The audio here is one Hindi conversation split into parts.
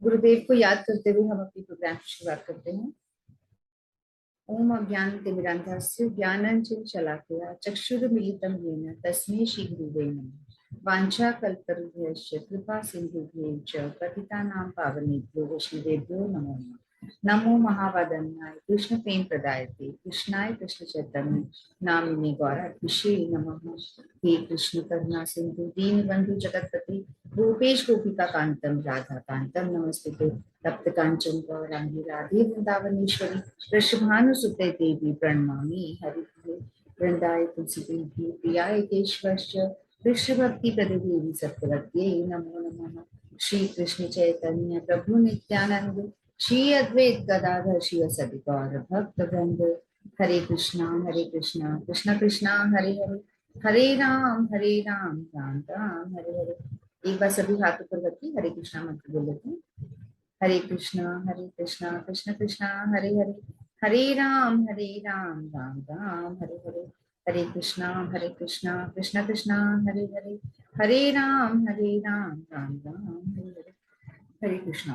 गुरुदेव को याद करते हुए हम अपनी प्रोग्राम की शुरुआत करते हैं। ओम अज्ञानतिमिरान्धस्य ज्ञानाञ्जन शलाकया चक्षुरुन्मीलितं येन तस्मै श्री गुरुवे नमः। वाञ्छाकल्पतरुभ्यश्च कृपा सिन्धुभ्यः च पतितानां पावनेभ्यो वैष्णवेभ्यो नमो नमः। नमो महावदन्याय कृष्ण प्रेम प्रदायते कृष्णाय कृष्ण चैतन्य नामिने गौरक्षे नमः। हे कृष्ण करुणा सिंधु दीन बंधु जगतपति रूपेश गोपिका कांतम राधा कांतम नमस्ते तप्त कांचन गौरांगी राधे वृंदावनेश्वरी वृषभानुसुते देवी प्रणमामि हरि वृंदाय तुलसी प्रियाय केशवश्च कृष्ण भक्ति प्रदे देवी सत्यवत्यै नमो नमः। श्री कृष्ण चैतन्य प्रभु नित्यानंद श्री अद्वैत गदाधर शिवसदि गौर भक्त वृंद हरे कृष्णा कृष्णा कृष्णा हरे हरे हरे राम राम राम हरे हरे। एक बार सभी हाथों पर रखिए, हरे कृष्णा मंत्र बोल लेते हैं। हरे कृष्णा कृष्ण कृष्णा हरे हरे हरे राम राम राम हरे हरे। हरे कृष्णा कृष्ण कृष्णा हरे हरे राम राम राम हरे हरे। हरे कृष्णा।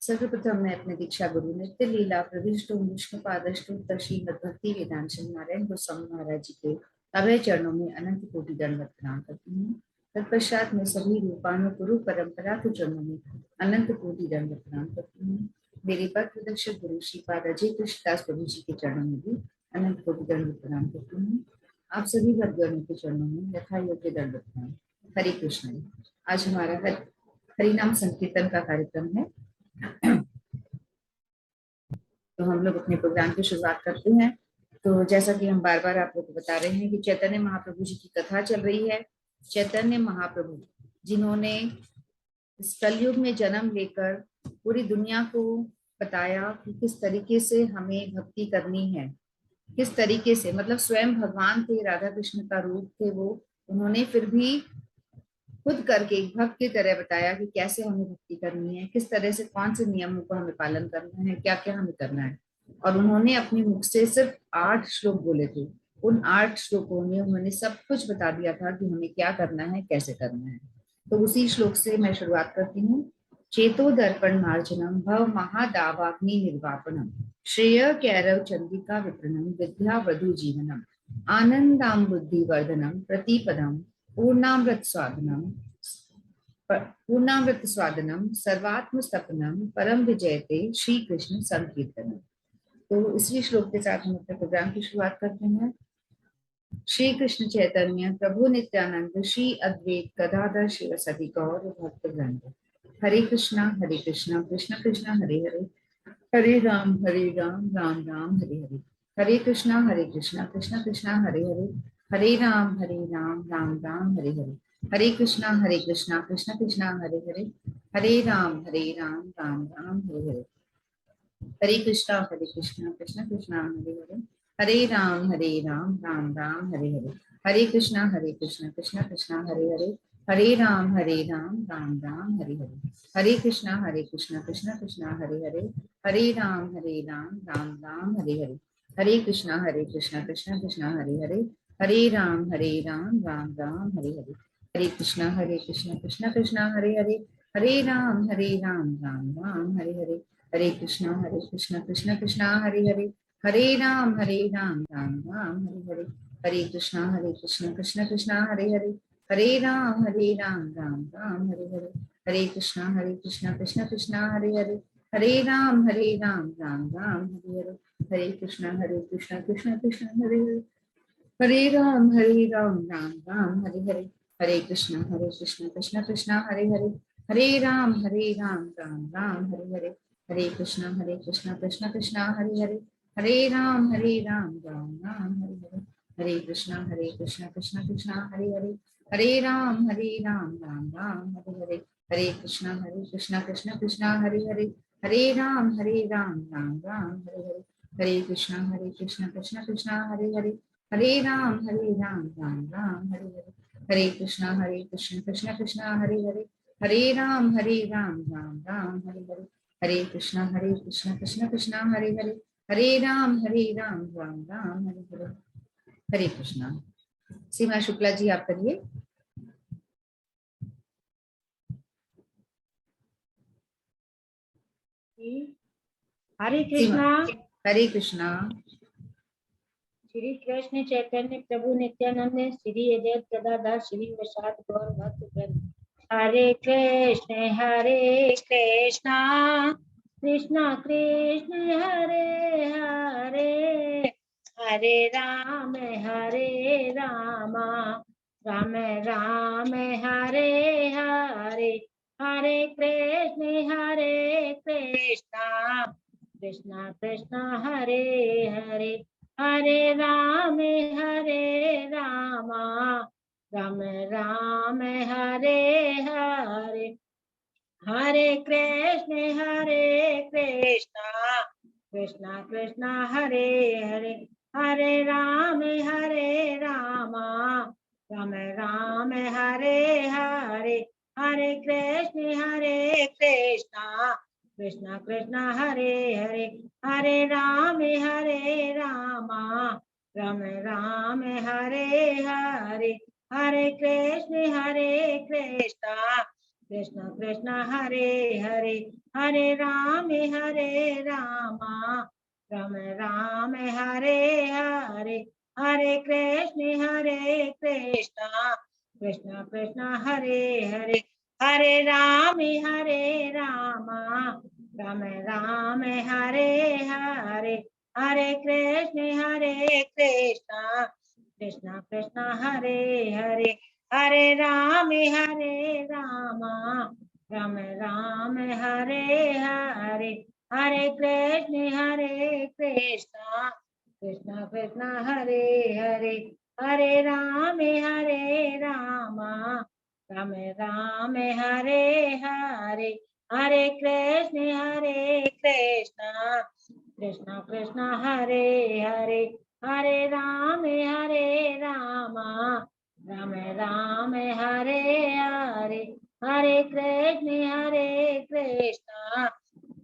सर्वप्रथम मैं अपने दीक्षा गुरु नित्य लीला प्रविष्टो विष्णु पादष्टो श्रीमद भक्ति वेदांत नारायण गोस्वामी महाराज जी के अभय चरणों में अनंत कोटि दंडवत प्रणाम करती हूँ। तत्पश्चात मैं सभी रूपानु गुरु परंपरा के चरणों में अनंत कोटि दंडवत प्रणाम करती हूँ। मेरे पद प्रदर्शक गुरु श्रीपाद अजय कृष्णदास प्रभु जी के चरणों में भी अनंत कोटि दंडवत प्रणाम करती हूँ। आप सभी भक्तगणों के चरणों में यथा योग्य दंडवत प्रणाम। हरे कृष्ण। आज हमारा हरिनाम संकीर्तन का कार्यक्रम है। तो हम लोग अपने प्रोग्राम की शुरुआत करते हैं। तो जैसा कि हम बार बार आप लोग को बता रहे हैं कि चैतन्य महाप्रभु जी की कथा चल रही है। चैतन्य महाप्रभु जिन्होंने इस कलयुग में जन्म लेकर पूरी दुनिया को बताया कि किस तरीके से हमें भक्ति करनी है, किस तरीके से, मतलब स्वयं भगवान थे, राधा कृष्ण का रूप थे वो। उन्होंने फिर भी खुद करके एक भक्त की तरह बताया कि कैसे हमें भक्ति करनी है, किस तरह से, कौन से नियमों का हमें पालन करना है, क्या क्या हमें करना है। और उन्होंने अपने मुख से सिर्फ 8 श्लोक बोले थे। उन 8 श्लोकों में उन्होंने सब कुछ बता दिया था कि हमें क्या करना है, कैसे करना है। तो उसी श्लोक से मैं शुरुआत करती हूँ। चेतो दर्पण मार्जनम भव महादावाग्नि निर्वापनम श्रेय कैरव चंद्रिका विप्रणम विद्या वधु जीवनम आनंदाम बुद्धि वर्धनम प्रतिपदम पूर्णामृत स्वादनम सर्वात्म सपनम परम विजयते श्री कृष्ण संकीर्तनम। तो इसी श्लोक के साथ हम अपने प्रोग्राम की शुरुआत करते हैं। श्री कृष्ण चैतन्य प्रभु नित्यानंद श्री अद्वैत गदाधर शिवसदि गौर भक्त वृंद हरे कृष्णा कृष्ण कृष्ण हरे हरे हरे राम राम हरे हरे। हरे कृष्णा कृष्ण कृष्ण हरे हरे राम राम हरे हरे। हरे कृष्णा कृष्ण कृष्ण हरे राम राम हरे हरे। हरे कृष्णा कृष्ण कृष्ण हरे राम हरे हरे। हरे कृष्णा कृष्ण कृष्ण हरे राम राम हरे हरे। हरे कृष्णा कृष्ण कृष्ण हरे राम राम हरे हरे। हरे कृष्णा कृष्ण कृष्ण हरे राम राम हरे हरे। हरे कृष्णा कृष्ण कृष्ण हरे राम राम हरे हरे। हरे कृष्णा कृष्ण कृष्ण हरे राम राम हरे हरे। हरे कृष्णा कृष्ण कृष्ण हरे राम राम हरे हरे। हरे कृष्णा कृष्ण कृष्ण हरे राम राम हरे हरे। हरे कृष्णा कृष्ण कृष्ण हरे राम राम हरे हरे। हरे कृष्णा कृष्ण कृष्ण हरे राम राम हरे हरे। हरे कृष्णा कृष्ण कृष्ण हरे राम राम हरे हरे। हरे कृष्णा कृष्ण कृष्ण हरे राम राम हरे हरे। हरे कृष्णा कृष्ण कृष्ण हरे राम राम हरे हरे। हरे कृष्णा कृष्ण कृष्ण हरे राम राम हरे हरे। हरे कृष्णा कृष्ण कृष्ण हरे राम राम हरे हरे। हरे कृष्णा कृष्ण कृष्ण हरे राम राम हरे हरे। हरे कृष्णा। सीमा शुक्ला जी आप करिए। हरे सीमा। कृष्णा। हरे कृष्णा। श्री कृष्ण चैतन्य प्रभु नित्यानंद श्री अद्वैत गदाधर श्री प्रसाद गौर भक्त वृंद। हरे कृष्णा कृष्णा कृष्ण हरे हरे, हरे राम राम राम हरे हरे, हरे कृष्णा कृष्णा कृष्णा हरे हरे, हरे राम राम राम हरे हरे, हरे कृष्णा कृष्णा कृष्णा हरे हरे, हरे राम राम राम हरे हरे, हरे कृष्णा कृष्णा कृष्णा हरे हरे, हरे राम राम राम हरे हरे, हरे कृष्णा कृष्णा कृष्णा हरे हरे, हरे राम राम राम हरे हरे, हरे कृष्णा कृष्णा कृष्णा हरे हरे, हरे राम राम राम हरे हरे, हरे कृष्णा कृष्णा कृष्णा हरे हरे, हरे राम राम राम हरे हरे, हरे कृष्णा कृष्णा कृष्णा हरे हरे, हरे राम राम राम हरे हरे, हरे कृष्णा कृष्णा कृष्णा हरे हरे, हरे राम राम राम हरे हरे, हरे कृष्णा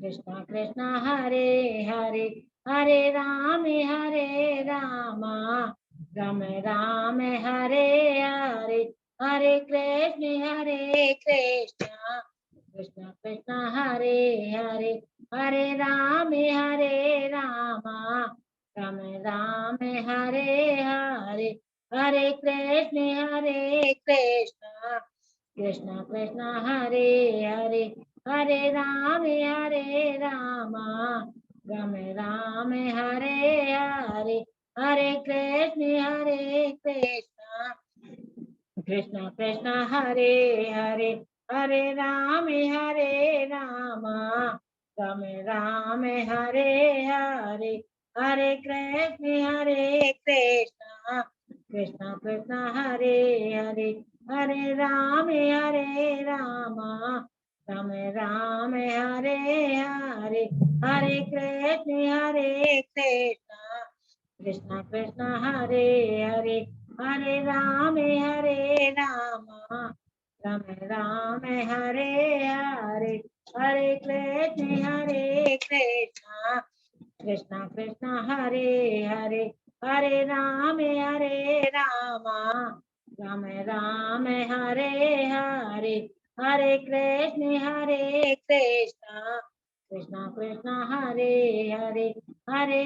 कृष्णा कृष्णा हरे हरे, हरे राम राम राम हरे हरे, हरे कृष्णा कृष्णा कृष्णा हरे हरे, हरे राम राम राम हरे हरे, हरे कृष्णा कृष्णा कृष्णा हरे हरे, हरे राम राम राम हरे हरे, हरे कृष्णा कृष्णा कृष्णा हरे हरे, हरे राम राम राम हरे हरे, हरे कृष्णा कृष्णा कृष्णा हरे हरे, हरे राम राम राम हरे हरे, हरे कृष्णा कृष्णा कृष्णा हरे हरे, हरे राम राम राम हरे हरे, हरे कृष्णा कृष्णा कृष्णा हरे हरे, हरे राम राम राम हरे हरे, हरे कृष्णा कृष्णा कृष्णा हरे हरे, हरे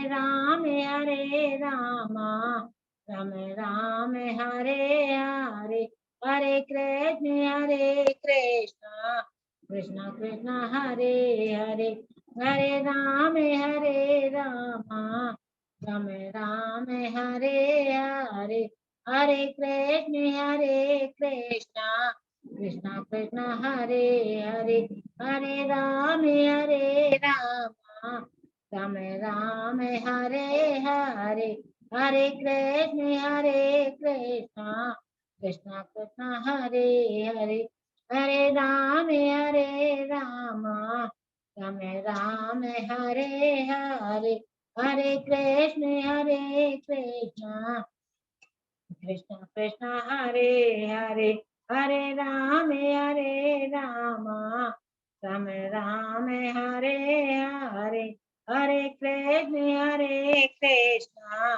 राम राम राम हरे हरे, हरे कृष्णा कृष्णा कृष्णा हरे हरे, हरे राम राम राम हरे हरे, हरे कृष्णा कृष्णा कृष्णा हरे हरे, हरे राम राम राम हरे हरे, हरे कृष्णा कृष्णा कृष्णा हरे हरे, हरे राम राम राम हरे हरे, हरे कृष्णा कृष्णा कृष्णा हरे हरे, हरे राम राम राम हरे हरे, हरे कृष्णा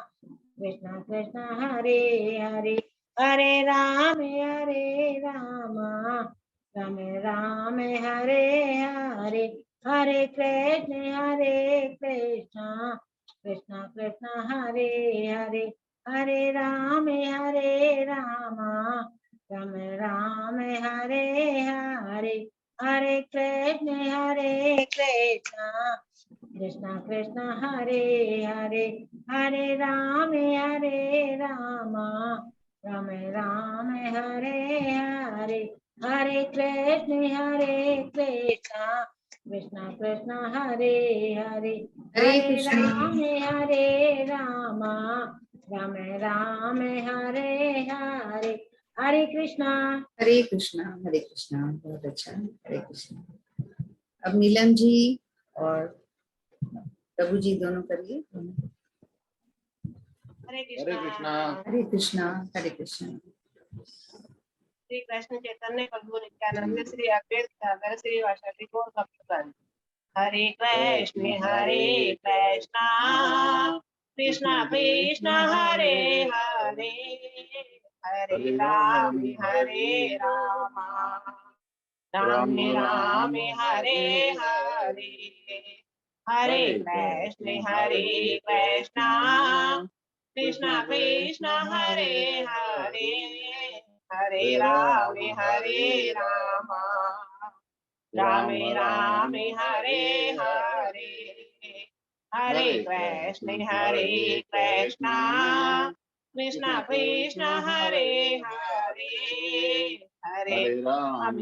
कृष्णा कृष्णा हरे हरे, हरे राम राम राम राम हरे हरे, हरे कृष्ण कृष्ण कृष्ण हरे हरे, हरे राम राम राम हरे हरे, हरे कृष्ण कृष्ण कृष्ण हरे हरे, हरे राम राम राम हरे हरे, हरे कृष्ण कृष्ण कृष्ण हरे हरे, हरे हरे कृष्णा राम राम हरे हरे, हरे कृष्णा। हरे कृष्णा हरे कृष्णा। बहुत अच्छा, हरे कृष्णा। अब नीलम जी और प्रभु जी दोनों करिए। हरे कृष्णा। हरे कृष्णा हरे कृष्णा। श्री कृष्ण चैतन्य प्रभु नित्यानंद श्री अद्वैत सागर श्री वासुदेव गौर भक्तगण। हरे कृष्ण कृष्ण कृष्ण हरे हरे, हरे राम राम राम हरे हरे, हरे कृष्ण कृष्ण कृष्ण हरे हरे, हरे राम राम राम हरे हरे, हरे कृष्ण कृष्ण कृष्ण हरे हरे, हरे राम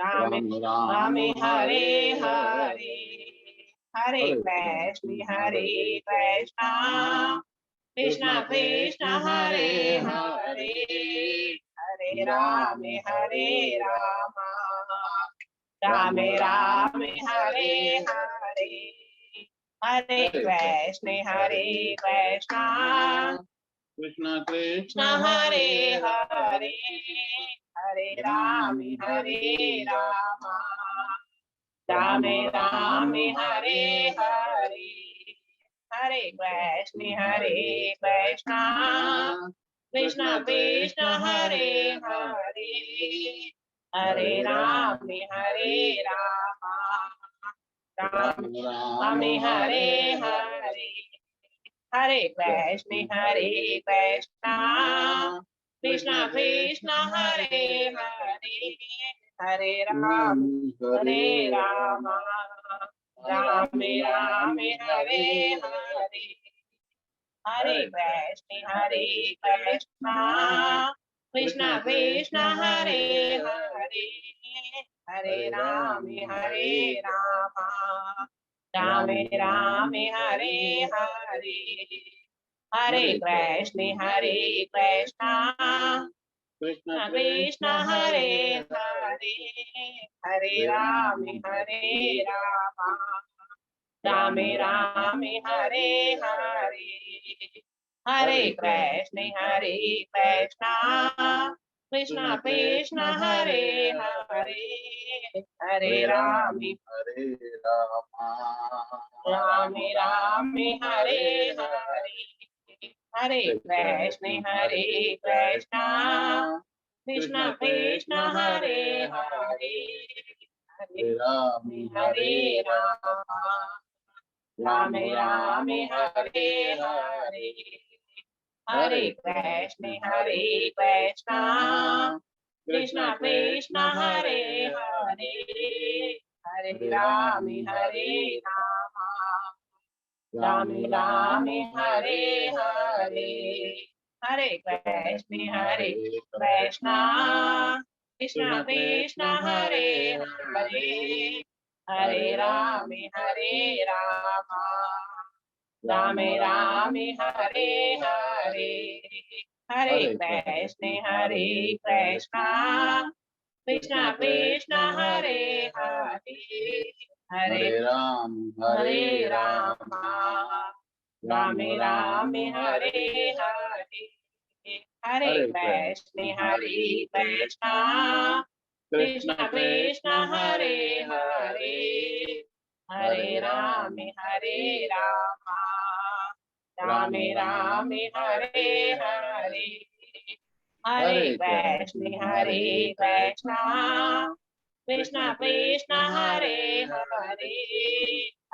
राम राम हरे हरे, हरे कृष्ण कृष्ण कृष्ण हरे हरे, हरे राम राम राम हरे हरे, हरे कृष्ण कृष्ण कृष्ण हरे हरे, हरे राम राम राम हरे हरे, हरे कृष्ण कृष्ण कृष्ण हरे हरे, हरे राम राम राम हरे हरे, हरे कृष्ण कृष्ण कृष्ण हरे हरे, हरे राम राम राम हरे हरे, हरे कृष्ण कृष्ण कृष्ण हरे हरे, हरे राम राम राम हरे हरे, हरे कृष्ण कृष्ण कृष्ण हरे हरे, हरे राम राम राम हरे हरे, हरे कृष्ण कृष्ण कृष्ण हरे हरे, हरे राम राम राम हरे हरे, हरे कृष्ण कृष्ण कृष्ण हरे हरे, हरे राम राम राम हरे हरे, हरे कृष्ण कृष्ण कृष्ण हरे हरे, हरे राम राम राम हरे हरे, हरे कृष्ण कृष्ण कृष्ण हरे हरे, हरे राम राम राम हरे हरे, हरे कृष्ण कृष्ण कृष्ण हरे हरे, हरे राम राम राम हरे हरे, हरे कृष्ण कृष्ण कृष्ण हरे हरे, हरे राम राम राम हरे हरे, हरे कृष्ण कृष्ण कृष्ण हरे हरे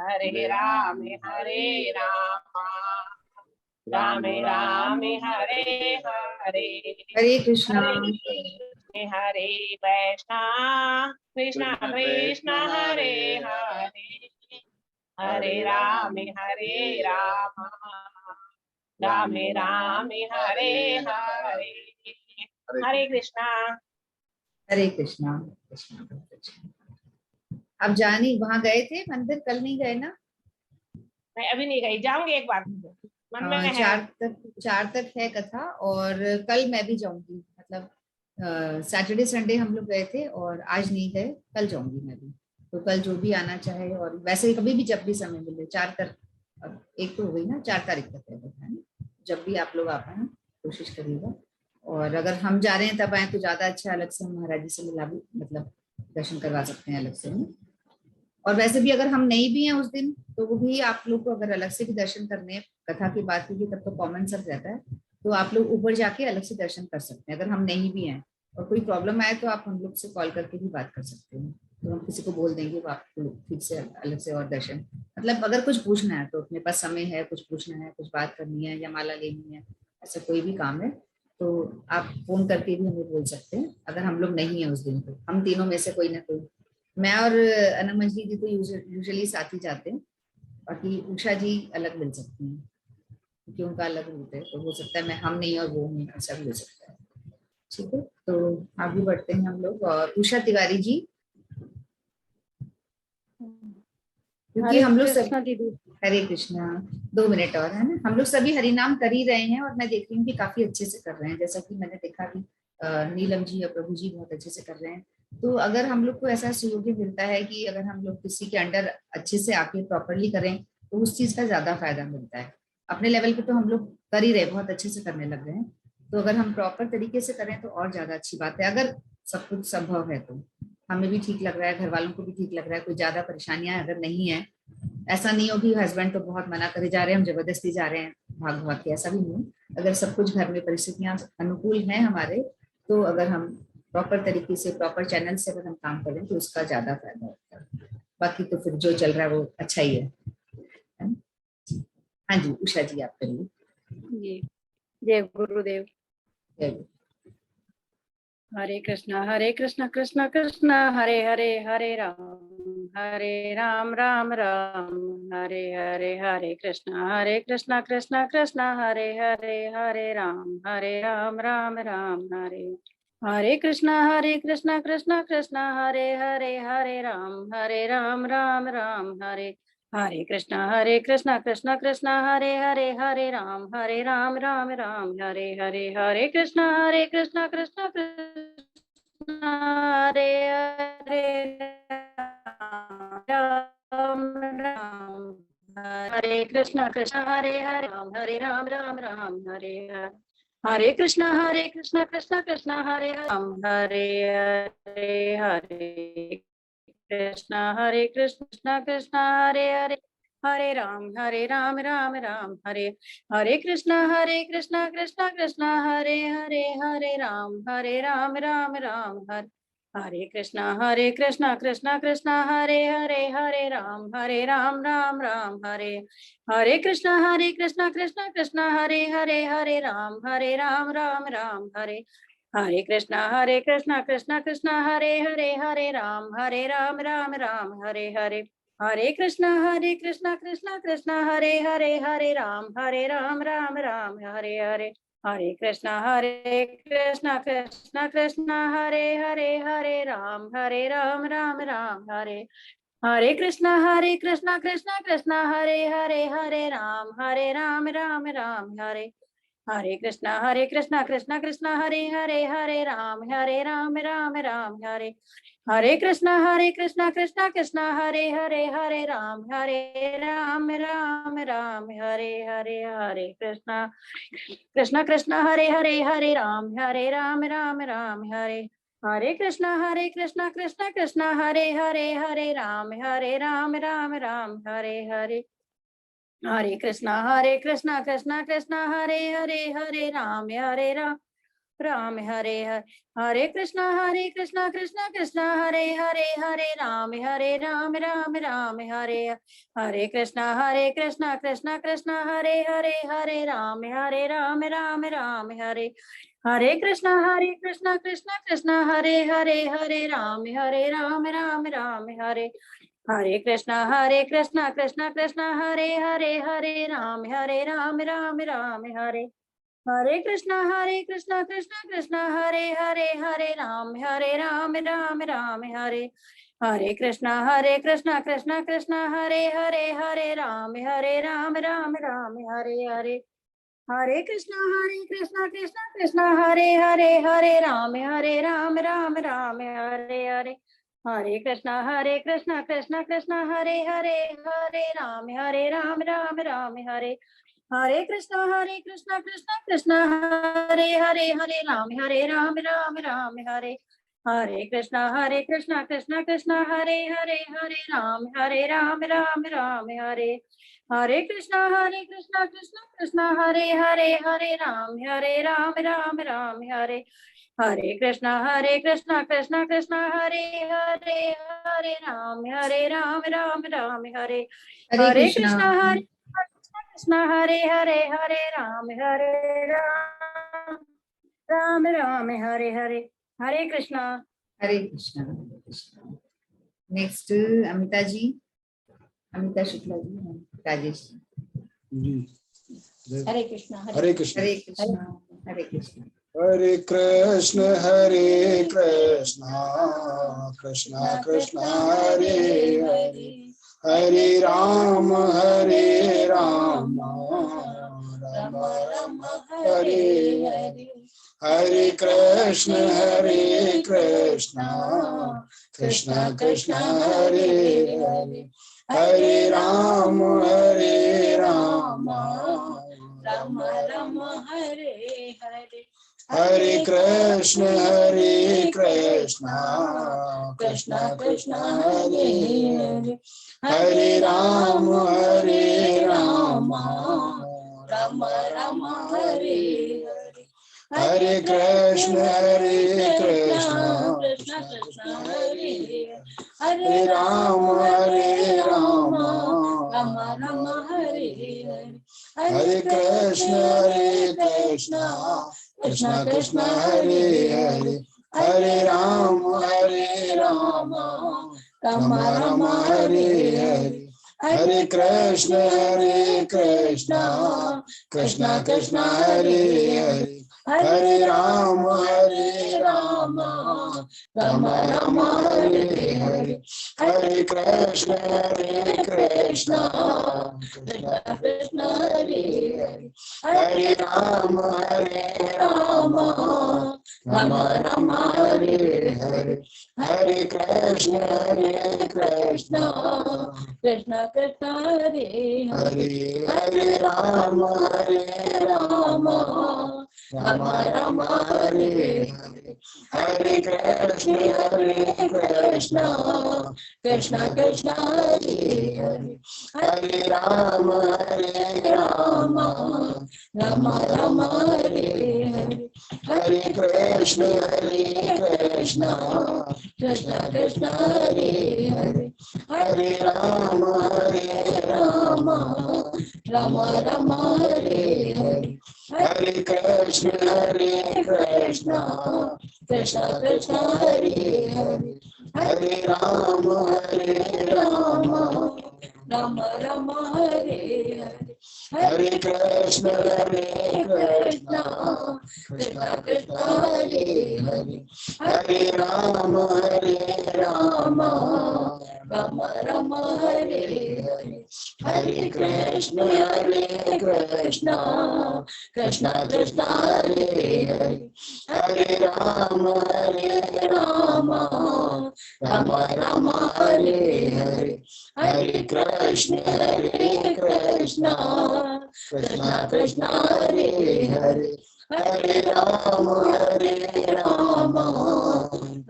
हरे राम राम राम हरे हरे हरे कृष्णा। हरे वैष्णव कृष्ण कृष्ण हरे हरे हरे राम राम राम हरे हरे हरे कृष्णा। हरे कृष्णा कृष्णा कृष्णा। आप जानी वहां गए थे मंदिर, कल नहीं गए ना? मैं अभी नहीं गई, जाऊंगी एक बार, मन में है। 4 तक है कथा, और कल मैं भी जाऊंगी। मतलब सैटरडे संडे हम लोग गए थे और आज नहीं गए, कल जाऊंगी मैं भी। तो कल जो भी आना चाहे, और वैसे कभी भी जब भी समय मिले, 4 तक, अब एक तो हो गई ना, 4 तारीख तक है कथा, है ना? जब भी आप लोग आ पाए कोशिश करिएगा। और अगर हम जा रहे हैं तब आए तो ज्यादा अच्छा, अलग से हम महाराज जी से मिला भी, मतलब दर्शन करवा सकते हैं अलग से, है ना? और वैसे भी अगर हम नहीं भी हैं उस दिन, तो वो भी आप लोग को अगर अलग से भी दर्शन करने हैं, कथा की बात कीजिए तब तो कॉमन सब रहता है, तो आप लोग ऊपर जाके अलग से दर्शन कर सकते हैं। अगर हम नहीं भी हैं और कोई प्रॉब्लम आए तो आप हम लोग से कॉल करके भी बात कर सकते हैं, तो हम किसी को बोल देंगे वो आपको ठीक से अलग से और दर्शन, मतलब अगर कुछ पूछना है तो अपने पास समय है, कुछ पूछना है, कुछ बात करनी है या माला लेनी है, ऐसा कोई भी काम है तो आप फोन करके भी हमें बोल सकते हैं। अगर हम लोग नहीं है उस दिन, तो हम तीनों में से कोई ना कोई, मैं और अनमंजली जी तो यूजुअली साथ ही जाते हैं, बाकी उषा जी अलग मिल सकती हैं क्योंकि उनका अलग रूट है, तो हो सकता है मैं हम नहीं और वो नहीं, ऐसा भी हो सकता है। ठीक है, तो आगे बढ़ते हैं हम लोग। और उषा तिवारी जी, क्योंकि हरे हम लोग सब, कृष्णा दीदी। हरे कृष्णा, 2 मिनट और है ना, हम लोग सभी हरिनाम कर ही रहे हैं और मैं देख रही हूँ कि काफी अच्छे से कर रहे हैं, जैसा कि मैंने देखा कि नीलम जी और प्रभु जी बहुत अच्छे से कर रहे हैं। तो अगर हम लोग को ऐसा सहयोग मिलता है कि अगर हम लोग किसी के अंडर अच्छे से आके प्रॉपरली करें, तो उस चीज का ज्यादा फायदा मिलता है। अपने लेवल पे तो हम लोग कर ही रहे, बहुत अच्छे से करने लग गए हैं, तो अगर हम प्रॉपर तरीके से करें तो और ज्यादा अच्छी बात है। अगर सब कुछ संभव है तो हमें भी ठीक लग रहा है, घर वालों को भी ठीक लग रहा है, कोई ज्यादा परेशानियां अगर नहीं है, ऐसा नहीं हो कि हस्बैंड तो बहुत मना करे जा रहे हैं, हम जबरदस्ती जा रहे हैं भाग भाग के, ऐसा भी नहीं। अगर सब कुछ घर में परिस्थितियां अनुकूल हैं हमारे, तो अगर हम प्रॉपर तरीके से, प्रॉपर चैनल से अगर हम काम करें तो उसका ज्यादा फायदा होता है। बाकी तो फिर जो चल रहा है वो अच्छा ही है ना? हाँ जी, उषा जी आप करिए। जी, जय गुरुदेव। जय गुरु। हरे कृष्णा कृष्णा कृष्णा हरे हरे, हरे राम राम राम हरे हरे, हरे कृष्णा कृष्णा कृष्णा हरे हरे, हरे राम राम राम हरे कृष्णा कृष्णा कृष्णा हरे हरे, हरे राम राम राम हरे कृष्णा कृष्णा कृष्णा हरे हरे, हरे राम राम राम हरे कृष्णा कृष्णा कृष्णा हरे हरे, राम राम हरे कृष्णा हरे राम राम राम हरे कृष्णा कृष्णा हरे हरे कृष्णा कृष्णा हरे हरे, हरे राम राम राम हरे कृष्णा कृष्णा हरे हरे, हरे राम राम राम हरे कृष्णा कृष्णा हरे हरे, हरे राम राम राम हरे कृष्णा कृष्णा हरे हरे, हरे राम राम राम हरे कृष्णा कृष्णा हरे हरे, हरे राम राम राम हरे कृष्णा कृष्णा हरे हरे, हरे राम राम राम हरे कृष्णा कृष्णा हरे हरे, हरे राम राम राम हरे कृष्णा कृष्णा हरे हरे, हरे राम राम राम हरे कृष्णा हरे राम राम राम हरे कृष्णा हरे राम राम हरे कृष्णा हरे राम राम हरे कृष्णा हरे राम राम हरे कृष्णा कृष्णा हरे राम राम हरे हरे हरे कृष्णा कृष्णा कृष्णा हरे हरे हरे राम राम राम हरे हरे कृष्णा कृष्णा कृष्णा हरे हरे हरे राम राम राम हरे हरे कृष्णा कृष्णा कृष्णा हरे हरे हरे राम राम राम हरे हरे कृष्णा कृष्णा हरे हरे हरे राम राम हरे हरे कृष्णा कृष्णा कृष्णा हरे हरे हरे राम राम हरे हरे कृष्णा कृष्णा हरे हरे हरे राम राम हरे हरे हरे कृष्णा कृष्णा हरे हरे हरे राम राम हरे हरे हरे कृष्णा कृष्णा हरे हरे हरे राम राम हरे हरे कृष्णा कृष्णा हरे हरे हरे राम राम हरे हरे कृष्णा कृष्णा हरे हरे हरे राम राम हरे हरे कृष्णा कृष्णा हरे हरे हरे राम राम हरे हरे कृष्णा कृष्णा हरे हरे हरे राम राम हरे हरे हरे कृष्णा। कृष्णा कृष्णा हरे हरे राम राम हरे हरे हरे कृष्णा। हरे कृष्णा। नेक्स्ट अमिता जी, अमिता शुक्ला जी, राजेश जी। हरे कृष्णा हरे कृष्ण हरे कृष्णा। हरे कृष्णा। हरे कृष्ण कृष्ण कृष्ण हरे हरे हरे राम राम राम हरे हरे हरे कृष्ण कृष्ण कृष्ण हरे हरे हरे राम राम राम हरे हरे हरे कृष्ण कृष्ण कृष्ण हरे हरे हरे राम राम राम हरे हरे हरे कृष्ण कृष्ण हरे हरे राम राम राम हरे हरे हरे कृष्ण कृष्ण हरे हरे हरे राम राम राम हरे हरे हरे कृष्ण कृष्ण हरे हरे हरे राम राम राम हरे हरे हरे कृष्ण कृष्ण हरे हरे हरे राम राम राम हरे हरे हरे कृष्ण कृष्ण हरे हरे हरे राम राम राम हरे हरे हरे कृष्ण कृष्ण हरे हरे हरे राम राम राम हरे हरे हरे कृष्ण कृष्ण हरे हरे हरे राम राम राम हरे हरे हरे कृष्ण कृष्ण हरे हरे हरे राम राम राम हरे हरे हरे कृष्ण कृष्ण हरे हरे हरे राम राम राम हरे हरे हरे कृष्ण कृष्ण हरे हरे हरे राम राम राम हरे हरे हरे कृष्ण कृष्ण हरे हरे हरे राम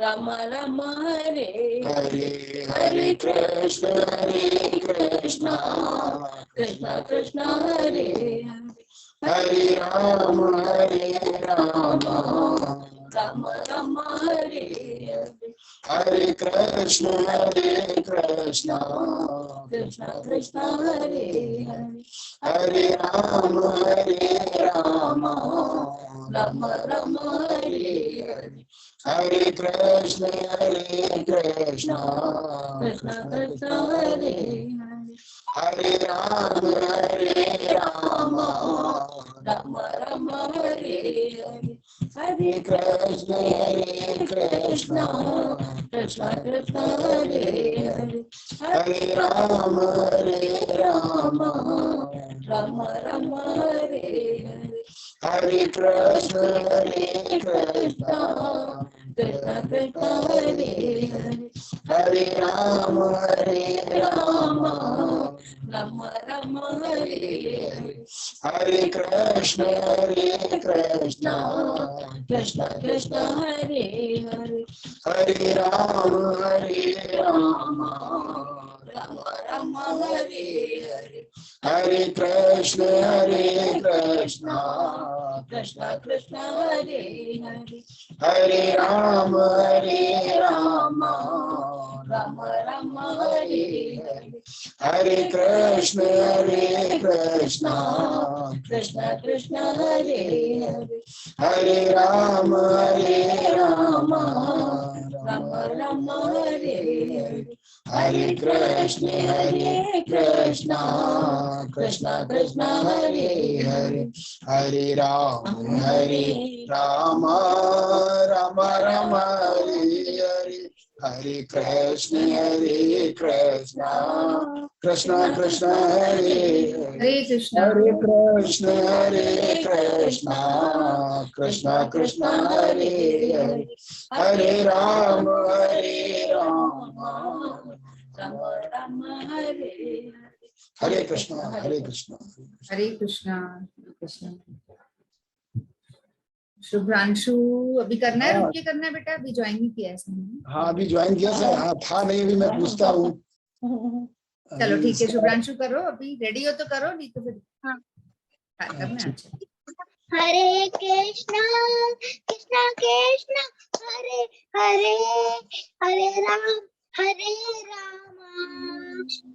राम राम हरे हरे हरे कृष्ण कृष्ण हरे हरे हरे राम राम राम हरे हरे हरे कृष्ण कृष्ण कृष्ण कृष्ण हरे हरे हरे राम राम राम राम हरे हरे हरे कृष्ण कृष्ण कृष्ण कृष्ण हरे हरे हरे राम राम राम राम हरे हरे हरे कृष्ण कृष्ण कृष्ण कृष्ण हरे हरे हरे राम राम राम राम हरे हरे हरे कृष्ण कृष्ण कृष्ण कृष्ण हरे हरे हरे राम राम राम राम हरे हरे हरे कृष्ण कृष्ण कृष्ण कृष्ण हरे हरे हरे राम राम राम राम हरे हरे हरे कृष्ण कृष्ण कृष्ण कृष्ण हरे हरे हरे राम राम राम राम हरे हरे हरे कृष्ण कृष्ण कृष्ण कृष्ण हरे हरे हरे राम राम राम राम हरे हरे हरे कृष्ण कृष्ण कृष्ण कृष्ण हरे हरे हरे राम राम राम राम हरे हरे हरे कृष्ण कृष्ण कृष्ण कृष्ण हरे हरे कृष्ण हरे कृष्ण कृष्ण कृष्ण कृष्ण हरे हरे हरे राम राम राम हरे हरे कृष्ण कृष्ण हरे कृष्णा कृष्ण। शुभ्रांशु अभी करना है, रुक के करना है बेटा, अभी ज्वाइन नहीं किया है इसने। हाँ अभी ज्वाइन किया सर, हाँ था नहीं, अभी मैं पूछता हूँ। चलो ठीक है शुभ्रांशु करो, अभी रेडी हो तो करो, नहीं तो फिर हाँ। करना है। अच्छा हरे कृष्णा कृष्णा कृष्णा हरे हरे हरे राम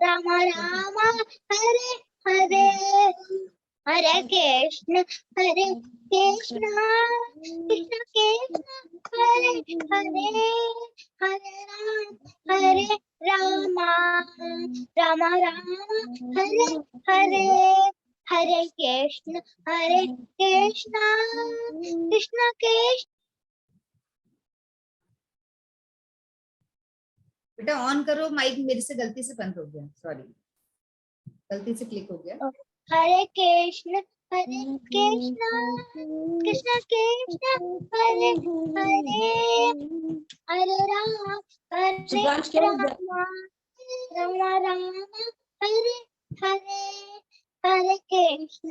राम राम हरे हरे हरे कृष्ण कृष्ण कृष्ण हरे हरे हरे राम राम हरे हरे हरे कृष्ण कृष्ण कृष्ण बेटा ऑन करो माइक, मेरे से गलती से बंद हो गया, सॉरी गलती से क्लिक हो गया। हरे कृष्ण कृष्ण कृष्ण हरे हरे हरे राम राम हरे हरे हरे कृष्ण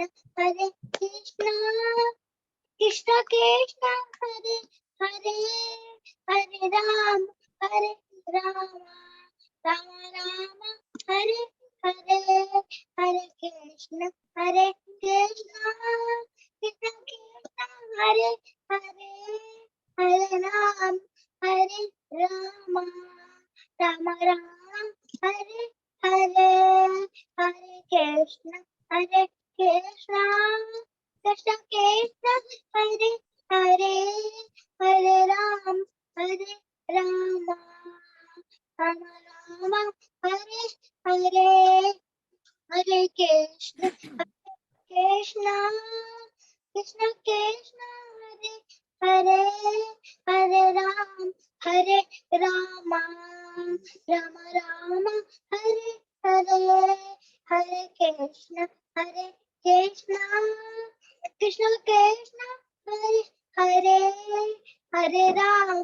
कृष्ण कृष्ण हरे हरे हरे राम राम हरे हरे हरे कृष्ण कृष्ण हरे हरे हरे राम राम हरे हरे हरे कृष्ण कृष्ण कृष्ण हरे हरे हरे राम राम हरे हरे हरे कृष्ण कृष्ण कृष्ण हरे हरे हरे राम राम हरे हरे हरे कृष्ण कृष्ण कृष्ण हरे हरे हरे राम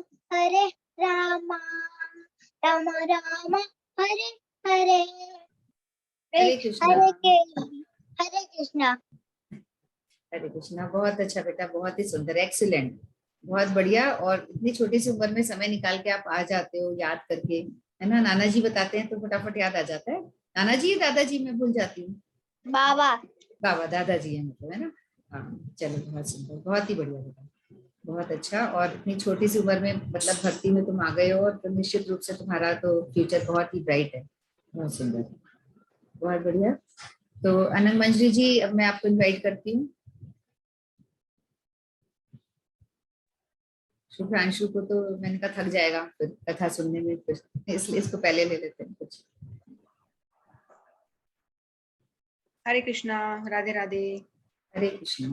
राम हरे हरे हरे कृष्णा हरे कृष्णा। हरे कृष्णा, बहुत अच्छा बेटा, बहुत ही सुंदर, एक्सीलेंट, बहुत बढ़िया। और इतनी छोटी सी उम्र में समय निकाल के आप आ जाते हो याद करके, है ना। नाना जी बताते हैं तो फटाफट याद आ जाता है। नाना जी दादाजी मैं भूल जाती हूँ। बाबा बाबा दादाजी है मतलब, है ना। हाँ चलो, बहुत सुंदर, बहुत ही बढ़िया बेटा, बहुत अच्छा। और इतनी छोटी सी उम्र में मतलब भक्ति में तुम आ गए हो, और तो निश्चित रूप से तुम्हारा तो फ्यूचर बहुत ही ब्राइट है। बहुत सुंदर, बहुत बढ़िया। तो अनंग मंजरी जी, अब मैं आपको इनवाइट करती हूँ। शुभ्रांशु को तो मैंने कहा थक जाएगा फिर कथा सुनने में, फिर इसलिए इसको पहले ले लेते हैं कुछ। हरे कृष्णा, राधे राधे। हरे कृष्ण।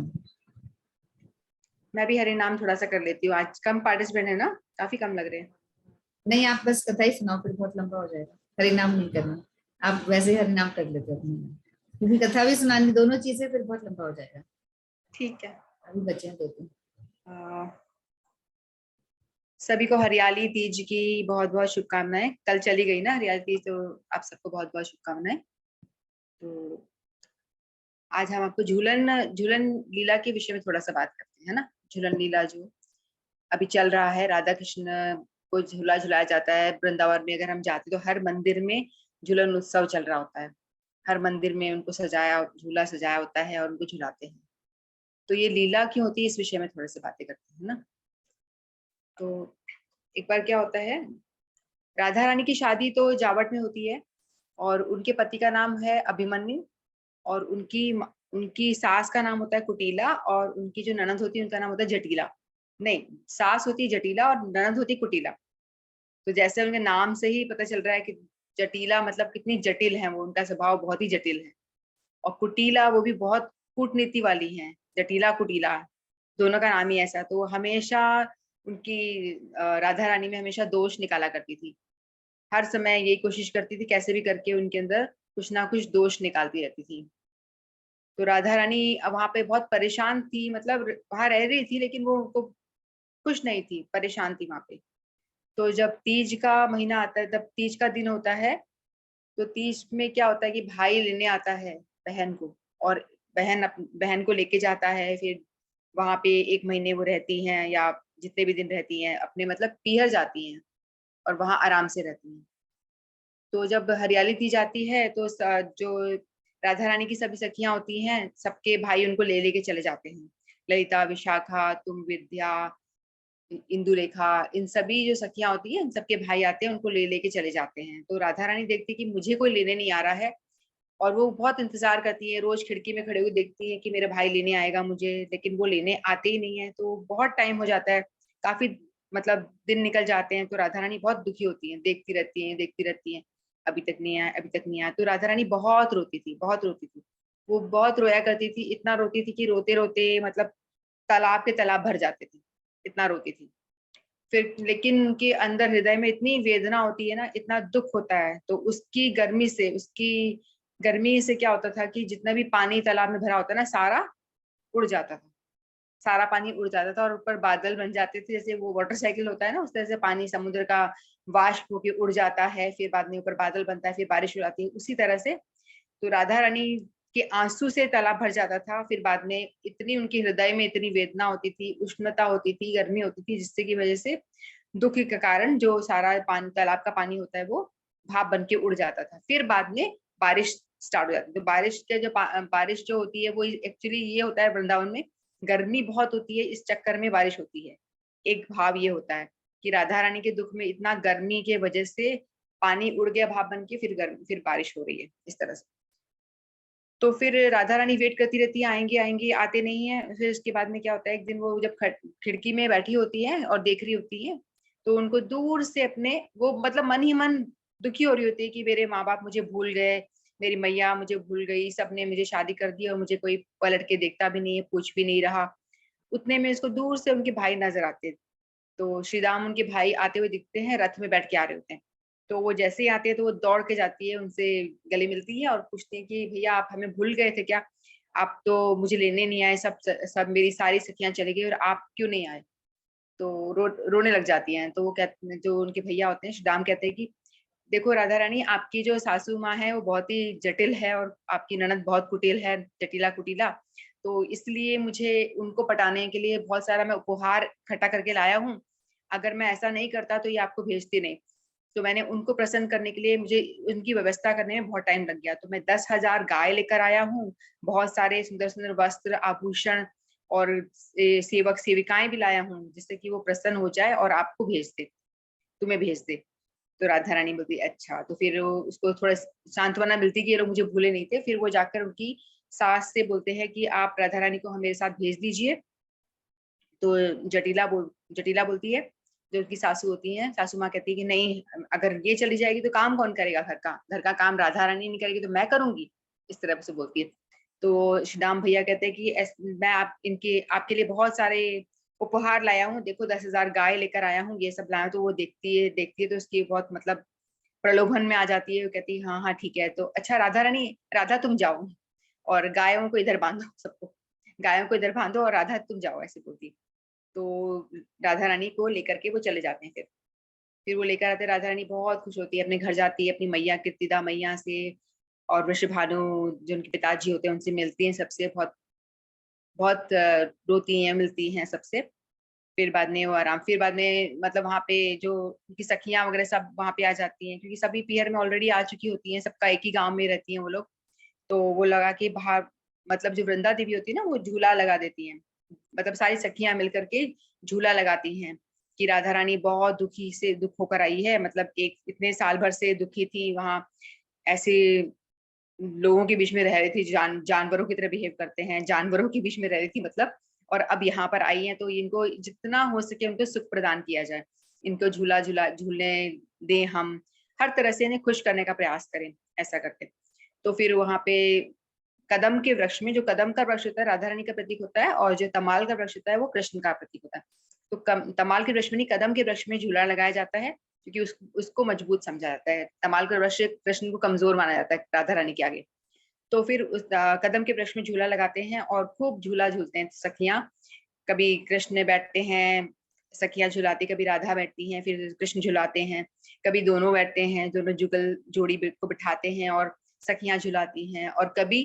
मैं भी हरे नाम थोड़ा सा कर लेती हूँ, आज कम पार्टिसिपेंट है ना, काफी कम लग रहे हैं। नहीं, आप बस कथा ही सुनाओ, फिर बहुत लंबा हो जाएगा। हरि नाम नहीं करना, आप वैसे ही हरि नाम कर लेते हो अपने, क्योंकि कथा भी सुनानी, दोनों चीजें, फिर बहुत लंबा हो जाएगा। ठीक है। अभी बच्चे हैं 2-3। सभी को हरियाली तीज की बहुत बहुत शुभकामनाएं। कल चली गई ना हरियाली तीज, तो आप सबको बहुत बहुत शुभकामनाएं। तो आज हम आपको झूलन झूलन लीला के विषय में थोड़ा सा बात करते हैं ना। झूलन लीला जो अभी चल रहा है, राधा कृष्ण को झूला झुलाया जाता है वृंदावन में। अगर हम जाते तो हर मंदिर में झूलन उत्सव चल रहा होता है, हर मंदिर में उनको सजाया, झूला सजाया होता है और उनको झुलाते हैं। तो ये लीला क्यों होती है, इस विषय में थोड़े से बातें करते हैं ना। तो एक बार क्या होता है, राधा रानी की शादी तो जावट में होती है, और उनके पति का नाम है अभिमन्यु, और उनकी सास का नाम होता है कुटीला, और उनकी जो ननद होती है उनका नाम होता है जटीला। नहीं, सास होती है जटीला और ननद होती है कुटीला। तो जैसे उनके नाम से ही पता चल रहा है कि जटीला मतलब कितनी जटिल है वो, उनका स्वभाव बहुत ही जटिल है। और कुटीला वो भी बहुत कूटनीति वाली है, जटीला कुटीला दोनों का नाम ही ऐसा। तो हमेशा उनकी राधा रानी में हमेशा दोष निकाला करती थी, हर समय यही कोशिश करती थी कैसे भी करके उनके अंदर कुछ ना कुछ दोष निकालती रहती थी। तो राधा रानी वहां पे बहुत परेशान थी, मतलब वहां रह रही थी लेकिन वो उनको खुश नहीं थी, परेशान थी वहां पे। तो जब तीज का महीना आता है, तब तीज का दिन होता है, तो तीज में क्या होता है कि भाई लेने आता है बहन को, और बहन को लेके जाता है। फिर वहां पे 1 महीने वो रहती हैं, या जितने भी दिन रहती हैं, अपने मतलब पीहर जाती हैं और वहां आराम से रहती हैं। तो जब हरियाली तीज आती है, तो जो राधा रानी की सभी सखियां होती हैं, सबके भाई उनको ले लेके चले जाते हैं। ललिता, विशाखा, तुम, विद्या, इंदुलेखा, इन सभी जो सखियां होती हैं, इन सबके भाई आते हैं, उनको ले लेके चले जाते हैं। तो राधा रानी देखती है कि मुझे कोई लेने नहीं आ रहा है, और वो बहुत इंतजार करती है, रोज खिड़की में खड़े हुए देखती है कि मेरा भाई लेने आएगा मुझे, लेकिन वो लेने आते ही नहीं है। तो बहुत टाइम हो जाता है, काफी मतलब दिन निकल जाते हैं। तो राधा रानी बहुत दुखी होती है, देखती रहती हैं, अभी तक नहीं आया, अभी तक नहीं आया। तो राधा रानी बहुत रोती थी, बहुत रोती थी। वो बहुत रोया करती थी, इतना रोती थी कि रोते रोते मतलब तालाब के तालाब भर जाते थे, इतना रोती थी। फिर लेकिन उनके अंदर हृदय में इतनी वेदना होती है ना, इतना दुख होता है, तो उसकी गर्मी से क्या होता था कि जितना भी पानी तालाब में भरा होता है ना, सारा उड़ जाता था, सारा पानी उड़ जाता था, और ऊपर बादल बन जाते थे। जैसे वो वाटर साइकिल होता है ना, उस तरह से पानी समुद्र का वाष्प होकर उड़ जाता है, फिर बाद में ऊपर बादल बनता है, फिर बारिश हो जाती है, उसी तरह से। तो राधा रानी के आंसू से तालाब भर जाता था। फिर बाद में इतनी उनकी हृदय में इतनी वेदना होती थी, उष्णता होती थी, गर्मी होती थी, जिससे की वजह से दुख के कारण जो सारा पानी, तालाब का पानी होता है, वो भाप बन के उड़ जाता था। फिर बाद में बारिश स्टार्ट हो जाती है। तो बारिश जो होती है, वो एक्चुअली ये होता है, वृंदावन में गर्मी बहुत होती है, इस चक्कर में बारिश होती है। एक भाव ये होता है कि राधा रानी के दुख में इतना गर्मी के वजह से पानी उड़ गया भाप बन के, फिर बारिश हो रही है, इस तरह से। तो फिर राधा रानी वेट करती रहती है, आएंगे आएंगे, आते नहीं है। फिर उसके बाद में क्या होता है, एक दिन वो जब खिड़की में बैठी होती है और देख रही होती है, तो उनको दूर से अपने वो मतलब मन ही मन दुखी हो रही होती है कि मेरे माँ बाप मुझे भूल गए, मेरी मैया मुझे भूल गई, सबने मुझे शादी कर दी और मुझे कोई पलट के देखता भी नहीं है, पूछ भी नहीं रहा। उतने में इसको दूर से उनके भाई नजर आते, तो श्री राम उनके भाई आते हुए दिखते हैं, रथ में बैठ के आ रहे होते हैं। तो वो जैसे ही आते हैं, तो वो दौड़ के जाती है, उनसे गले मिलती है और पूछती है कि भैया आप हमें भूल गए थे क्या, आप तो मुझे लेने नहीं आए, सब मेरी सारी सखियां चली गई और आप क्यों नहीं आए। तो रोने लग जाती हैं। तो वो कहते, जो उनके भैया होते हैं श्री राम, कहते हैं कि देखो राधा रानी, आपकी जो सासू माँ है वो बहुत ही जटिल है, और आपकी ननद बहुत कुटिल है, जटिला कुटिला। तो इसलिए मुझे उनको पटाने के लिए बहुत सारा मैं उपहार इकट्ठा करके लाया हूँ। अगर मैं ऐसा नहीं करता तो ये आपको भेजती नहीं। तो मैंने उनको प्रसन्न करने के लिए मुझे उनकी व्यवस्था करने में बहुत टाइम लग गया। तो मैं 10,000 गाय लेकर आया हूँ, बहुत सारे सुंदर सुंदर वस्त्र, आभूषण और सेवक सेविकाएं भी लाया हूँ, जिससे कि वो प्रसन्न हो जाए और आपको भेज दे, तुम्हें भेज दे। तो राधा रानी बोलती अच्छा। तो फिर उसको थोड़ा सांत्वना मिलती कि ये लोग मुझे भूले नहीं थे। फिर वो जाकर उनकी सास से बोलते हैं कि आप राधा रानी को मेरे साथ भेज दीजिए। तो जटिला बोलती है, जो उनकी सासू होती है, सासू माँ कहती है कि नहीं, अगर ये चली जाएगी तो काम कौन करेगा, घर का काम राधा रानी नहीं करेगी तो मैं करूंगी, इस तरह से बोलती है। तो श्री राम भैया कहते हैं कि मैं आपके लिए बहुत सारे उपहार लाया हूँ, देखो 10,000 गाय लेकर आया हूँ, ये सब लाया। तो वो देखती है तो उसकी बहुत मतलब प्रलोभन में आ जाती है। वो कहती है हाँ हाँ ठीक है। तो अच्छा राधा रानी, राधा तुम जाओ और गायों को इधर बांधो, सबको गायों को इधर बांधो और राधा तुम जाओ, ऐसे बोलती। तो राधा रानी को लेकर के वो चले जाते हैं। फिर वो लेकर आते, राधा रानी बहुत खुश होती है, अपने घर जाती है, अपनी मैया कीर्तिदा मैया से और वृषभानु जो उनके पिताजी होते हैं उनसे मिलती हैं, सबसे बहुत बहुत रोती हैं, मिलती हैं सबसे। फिर बाद में वो आराम, फिर बाद में मतलब वहाँ पे जो उनकी सखियां वगैरह सब वहाँ पे आ जाती हैं, क्योंकि सभी पीहर में ऑलरेडी आ चुकी होती हैं, सबका एक ही गांव में रहती हैं वो लोग। तो वो लगा के बाहर, मतलब जो वृंदा देवी होती है ना, वो झूला लगा देती हैं, मतलब सारी सखियां मिलकर के झूला लगाती हैं कि राधा रानी बहुत दुख होकर आई है, मतलब एक इतने साल भर से दुखी थी, वहाँ ऐसे लोगों के बीच में रह रही थी, जानवरों की तरह बिहेव करते हैं, जानवरों के बीच में रह रही थी मतलब, और अब यहाँ पर आई हैं तो इनको जितना हो सके उनको सुख प्रदान किया जाए, इनको झूलने दें, हम हर तरह से इन्हें खुश करने का प्रयास करें, ऐसा करते। तो फिर वहां पे कदम के वृक्ष में, जो कदम का वृक्ष होता है राधा रानी का प्रतीक होता है, और जो तमाल का वृक्ष होता है वो कृष्ण का प्रतीक होता है। तो तमाल के वृक्ष में नहीं, कदम के वृक्ष में झूला लगाया जाता है, क्योंकि उसको मजबूत समझा जाता है। तमाल का वृक्ष कृष्ण को कमजोर माना जाता है राधा रानी के आगे। तो फिर उस कदम के वृक्ष में झूला लगाते हैं और खूब झूला झूलते हैं सखियां। कभी कृष्ण बैठते हैं, सखियां झुलाती, कभी राधा बैठती हैं, फिर कृष्ण झुलाते हैं, कभी दोनों बैठते हैं, दोनों जुगल जोड़ी को बिठाते हैं और सखियां झुलाती हैं, और कभी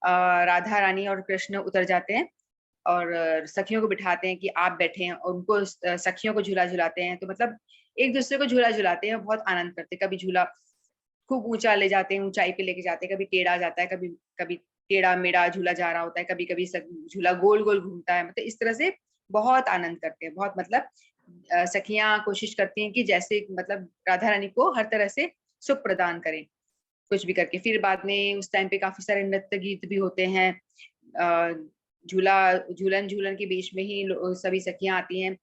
राधा रानी और कृष्ण उतर जाते हैं और सखियों को बिठाते हैं कि आप बैठे हैं, और उनको सखियों को झूला झुलाते हैं। तो मतलब एक दूसरे को झूला झुलाते हैं, बहुत आनंद करते हैं। कभी झूला खूब ऊंचा ले जाते हैं, ऊंचाई पे लेके जाते हैं, कभी टेढ़ा जाता है, कभी कभी टेढ़ा मेढ़ा झूला जा रहा होता है, कभी कभी झूला गोल गोल घूमता है, मतलब इस तरह से बहुत आनंद करते हैं। बहुत मतलब सखियां कोशिश करती हैं कि जैसे मतलब राधा रानी को हर तरह से सुख प्रदान करें, कुछ भी करके। फिर बाद में उस टाइम पे काफी सारे नृत्य गीत भी होते हैं, झूलन के बीच में ही सभी सखियां आती हैं,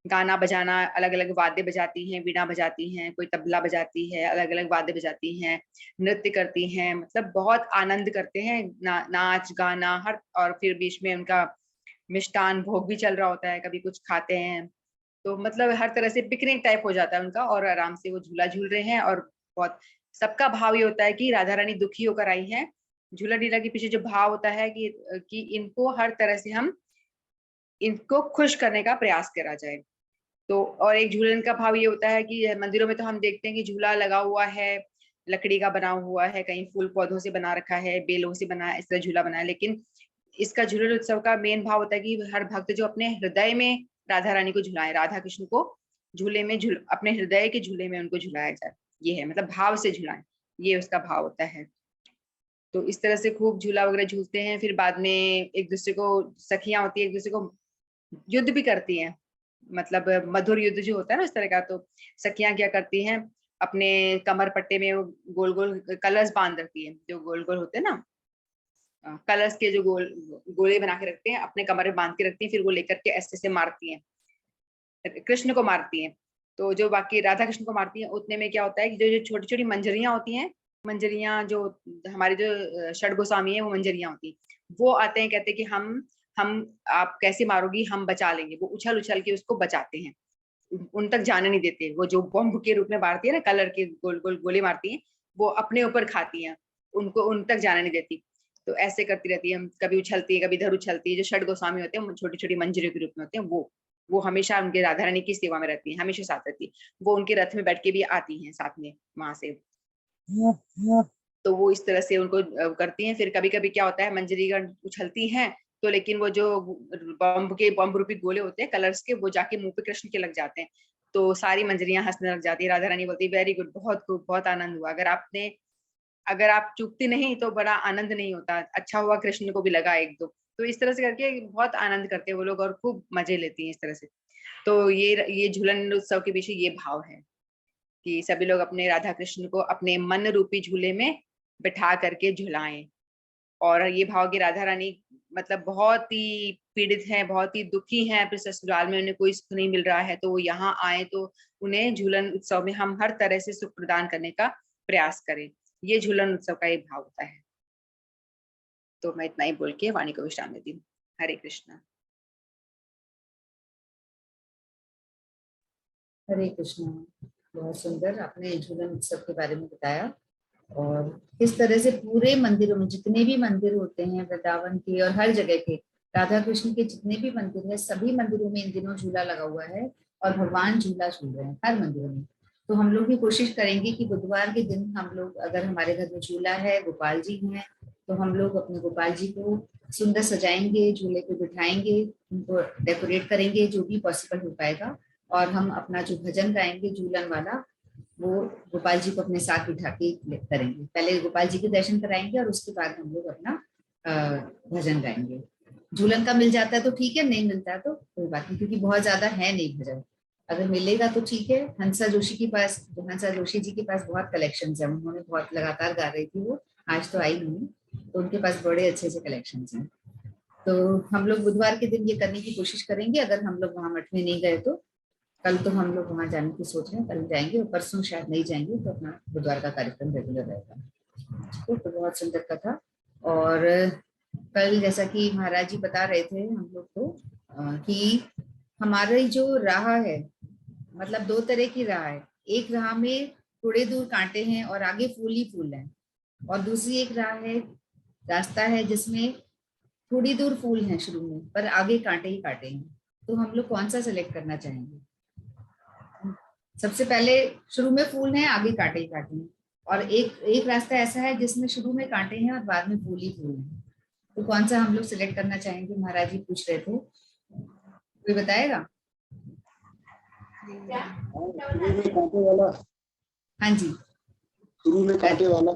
गाना बजाना, अलग अलग वाद्य बजाती हैं, वीणा बजाती हैं, कोई तबला बजाती है, अलग अलग वाद्य बजाती हैं, नृत्य करती हैं, मतलब बहुत आनंद करते हैं, नाच गाना हर। और फिर बीच में उनका मिष्टान भोग भी चल रहा होता है, कभी कुछ खाते हैं, तो मतलब हर तरह से पिकनिक टाइप हो जाता है उनका, और आराम से वो झूला झूल रहे हैं। और बहुत सबका भाव ये होता है कि राधा रानी दुखी होकर आई है, झूला ढीला के पीछे जो भाव होता है कि इनको हर तरह से हम इनको खुश करने का प्रयास करा जाए। तो और एक झूलन का भाव ये होता है कि मंदिरों में तो हम देखते हैं कि झूला लगा हुआ है, लकड़ी का बना हुआ है, कहीं फूल पौधों से बना रखा है, बेलों से बना है, इस तरह झूला बना है। लेकिन इसका झूलन उत्सव का मेन भाव होता है कि हर भक्त जो अपने हृदय में राधा रानी को झुलाए, राधा कृष्ण को झूले में अपने हृदय के झूले में उनको झुलाया जाए, ये है मतलब भाव से झुलाए, ये उसका भाव होता है। तो इस तरह से खूब झूला वगैरह झूलते हैं। फिर बाद में एक दूसरे को, सखियां होती है, एक दूसरे को युद्ध भी करती हैं, मतलब मधुर युद्ध जो होता है ना इस तरह का। तो सखियां क्या करती हैं, अपने कमर पट्टे में गोल गोल कलर्स बांध रखती है, जो गोल गोल होते हैं ना, कलर्स के जो गोले बना के रखते हैं, अपने कमर में बांध के रखती हैं, फिर वो लेकर के ऐसे से मारती हैं, कृष्ण को मारती हैं। तो जो बाकी राधा कृष्ण को मारती हैं, उतने में क्या होता है कि जो जो छोटी छोटी मंजरियां होती हैं, मंजरियां जो हमारे जो षड गोस्वामी है, वो मंजरियां होती हैं, वो आते हैं, कहते हैं कि हम आप कैसे मारोगी, हम बचा लेंगे। वो उछल उछल के उसको बचाते हैं, उन तक जाने नहीं देते। वो जो बॉम्ब के रूप में मारती है ना, कलर के गोल गोल गोले मारती हैं, वो अपने ऊपर खाती हैं, उनको उन तक जाने नहीं देती। तो ऐसे करती रहती है, कभी उछलती है, कभी इधर उछलती है। जो षड गोस्वामी होते हैं, छोटी छोटी मंजरियों के रूप में होते हैं, वो हमेशा उनके राधा रानी की सेवा में रहती है, हमेशा साथ रहती है। वो उनके रथ में बैठ के भी आती हैं साथ में वहां से। तो वो इस तरह से उनको करती हैं। फिर कभी कभी क्या होता है, मंजरीगण उछलती हैं, तो लेकिन वो जो बम रूपी गोले होते हैं कलर्स के, वो जाके मुंह पे कृष्ण के लग जाते हैं। तो सारी मंजरियां हंसने लग जाती है। राधा रानी बोलती वेरी गुड, बहुत खूब, बहुत आनंद हुआ। अगर आप चूकती नहीं तो बड़ा आनंद नहीं होता, अच्छा हुआ कृष्ण को भी लगा एक दो। तो इस तरह से करके बहुत आनंद करते हैं वो लोग और खूब मजे लेती हैं इस तरह से। तो ये झूलन उत्सव के पीछे ये भाव है कि सभी लोग अपने राधा कृष्ण को अपने मन रूपी झूले में बिठा करके झुलाएं। और ये भाव की राधा रानी मतलब बहुत ही पीड़ित हैं, बहुत ही दुखी हैं, अपने ससुराल में उन्हें कोई सुख नहीं मिल रहा है, तो वो यहाँ आए तो उन्हें झूलन उत्सव में हम हर तरह से सुख प्रदान करने का प्रयास करें। ये झूलन उत्सव का एक भाव होता है। तो मैं इतना ही बोल के वाणी को विश्राम देती हूँ। हरे कृष्णा। हरे कृष्णा। बहुत सुंदर आपने झूलन उत्सव के बारे में बताया और किस तरह से पूरे मंदिरों में जितने भी मंदिर होते हैं वृंदावन के और हर जगह के, राधा कृष्ण के जितने भी मंदिर हैं सभी मंदिरों में इन दिनों झूला लगा हुआ है और भगवान झूला झूल रहे हैं हर मंदिरों में। तो हम लोग भी कोशिश करेंगे कि बुधवार के दिन हम लोग, अगर हमारे घर में झूला है, गोपाल जी हैं, तो हम लोग अपने गोपाल जी को सुंदर सजाएंगे, झूले पे बिठाएंगे, उनको डेकोरेट करेंगे जो भी पॉसिबल हो पाएगा। और हम अपना जो भजन गाएंगे झूलन वाला, वो गोपाल जी को अपने साथ बिठा के करेंगे। पहले गोपाल जी के दर्शन कराएंगे और उसके बाद हम लोग अपना भजन गाएंगे। झूलन का मिल जाता है तो ठीक है, नहीं मिलता है तो कोई बात नहीं, क्योंकि बहुत ज्यादा है नहीं भजन। अगर मिलेगा तो ठीक है। हंसा जोशी जी के पास बहुत कलेक्शन है, उन्होंने बहुत लगातार गा रही थी वो, आज तो आई नहीं, तो उनके पास बड़े अच्छे अच्छे कलेक्शन हैं। तो हम लोग बुधवार के दिन ये करने की कोशिश करेंगे। अगर हम लोग वहां मठ में नहीं गए तो कल तो हम लोग वहां जाने की सोच रहे हैं, कल जाएंगे और परसों शायद नहीं जाएंगे, तो अपना बुधवार का कार्यक्रम रेगुलर रहेगा। तो बहुत सुंदर कथा। और कल जैसा कि महाराज जी बता रहे थे हम लोग को कि हमारी जो राह है, मतलब दो तरह की राह है। एक राह में थोड़े दूर कांटे हैं और आगे फूल ही फूल हैं, और दूसरी एक राह है, रास्ता है जिसमें थोड़ी दूर फूल हैं शुरू में पर आगे कांटे ही कांटे हैं। तो हम लोग कौन सा सिलेक्ट करना चाहेंगे? सबसे पहले शुरू में फूल हैं, आगे कांटे ही कांटे हैं, और एक रास्ता ऐसा है जिसमें शुरू में कांटे हैं और बाद में फूल ही फूल हैं। तो कौन सा हम लोग सिलेक्ट करना चाहेंगे? महाराज जी पूछ रहे थे, कोई बताएगा? कांटे वाला। हाँ जी, शुरू में कांटे वाला।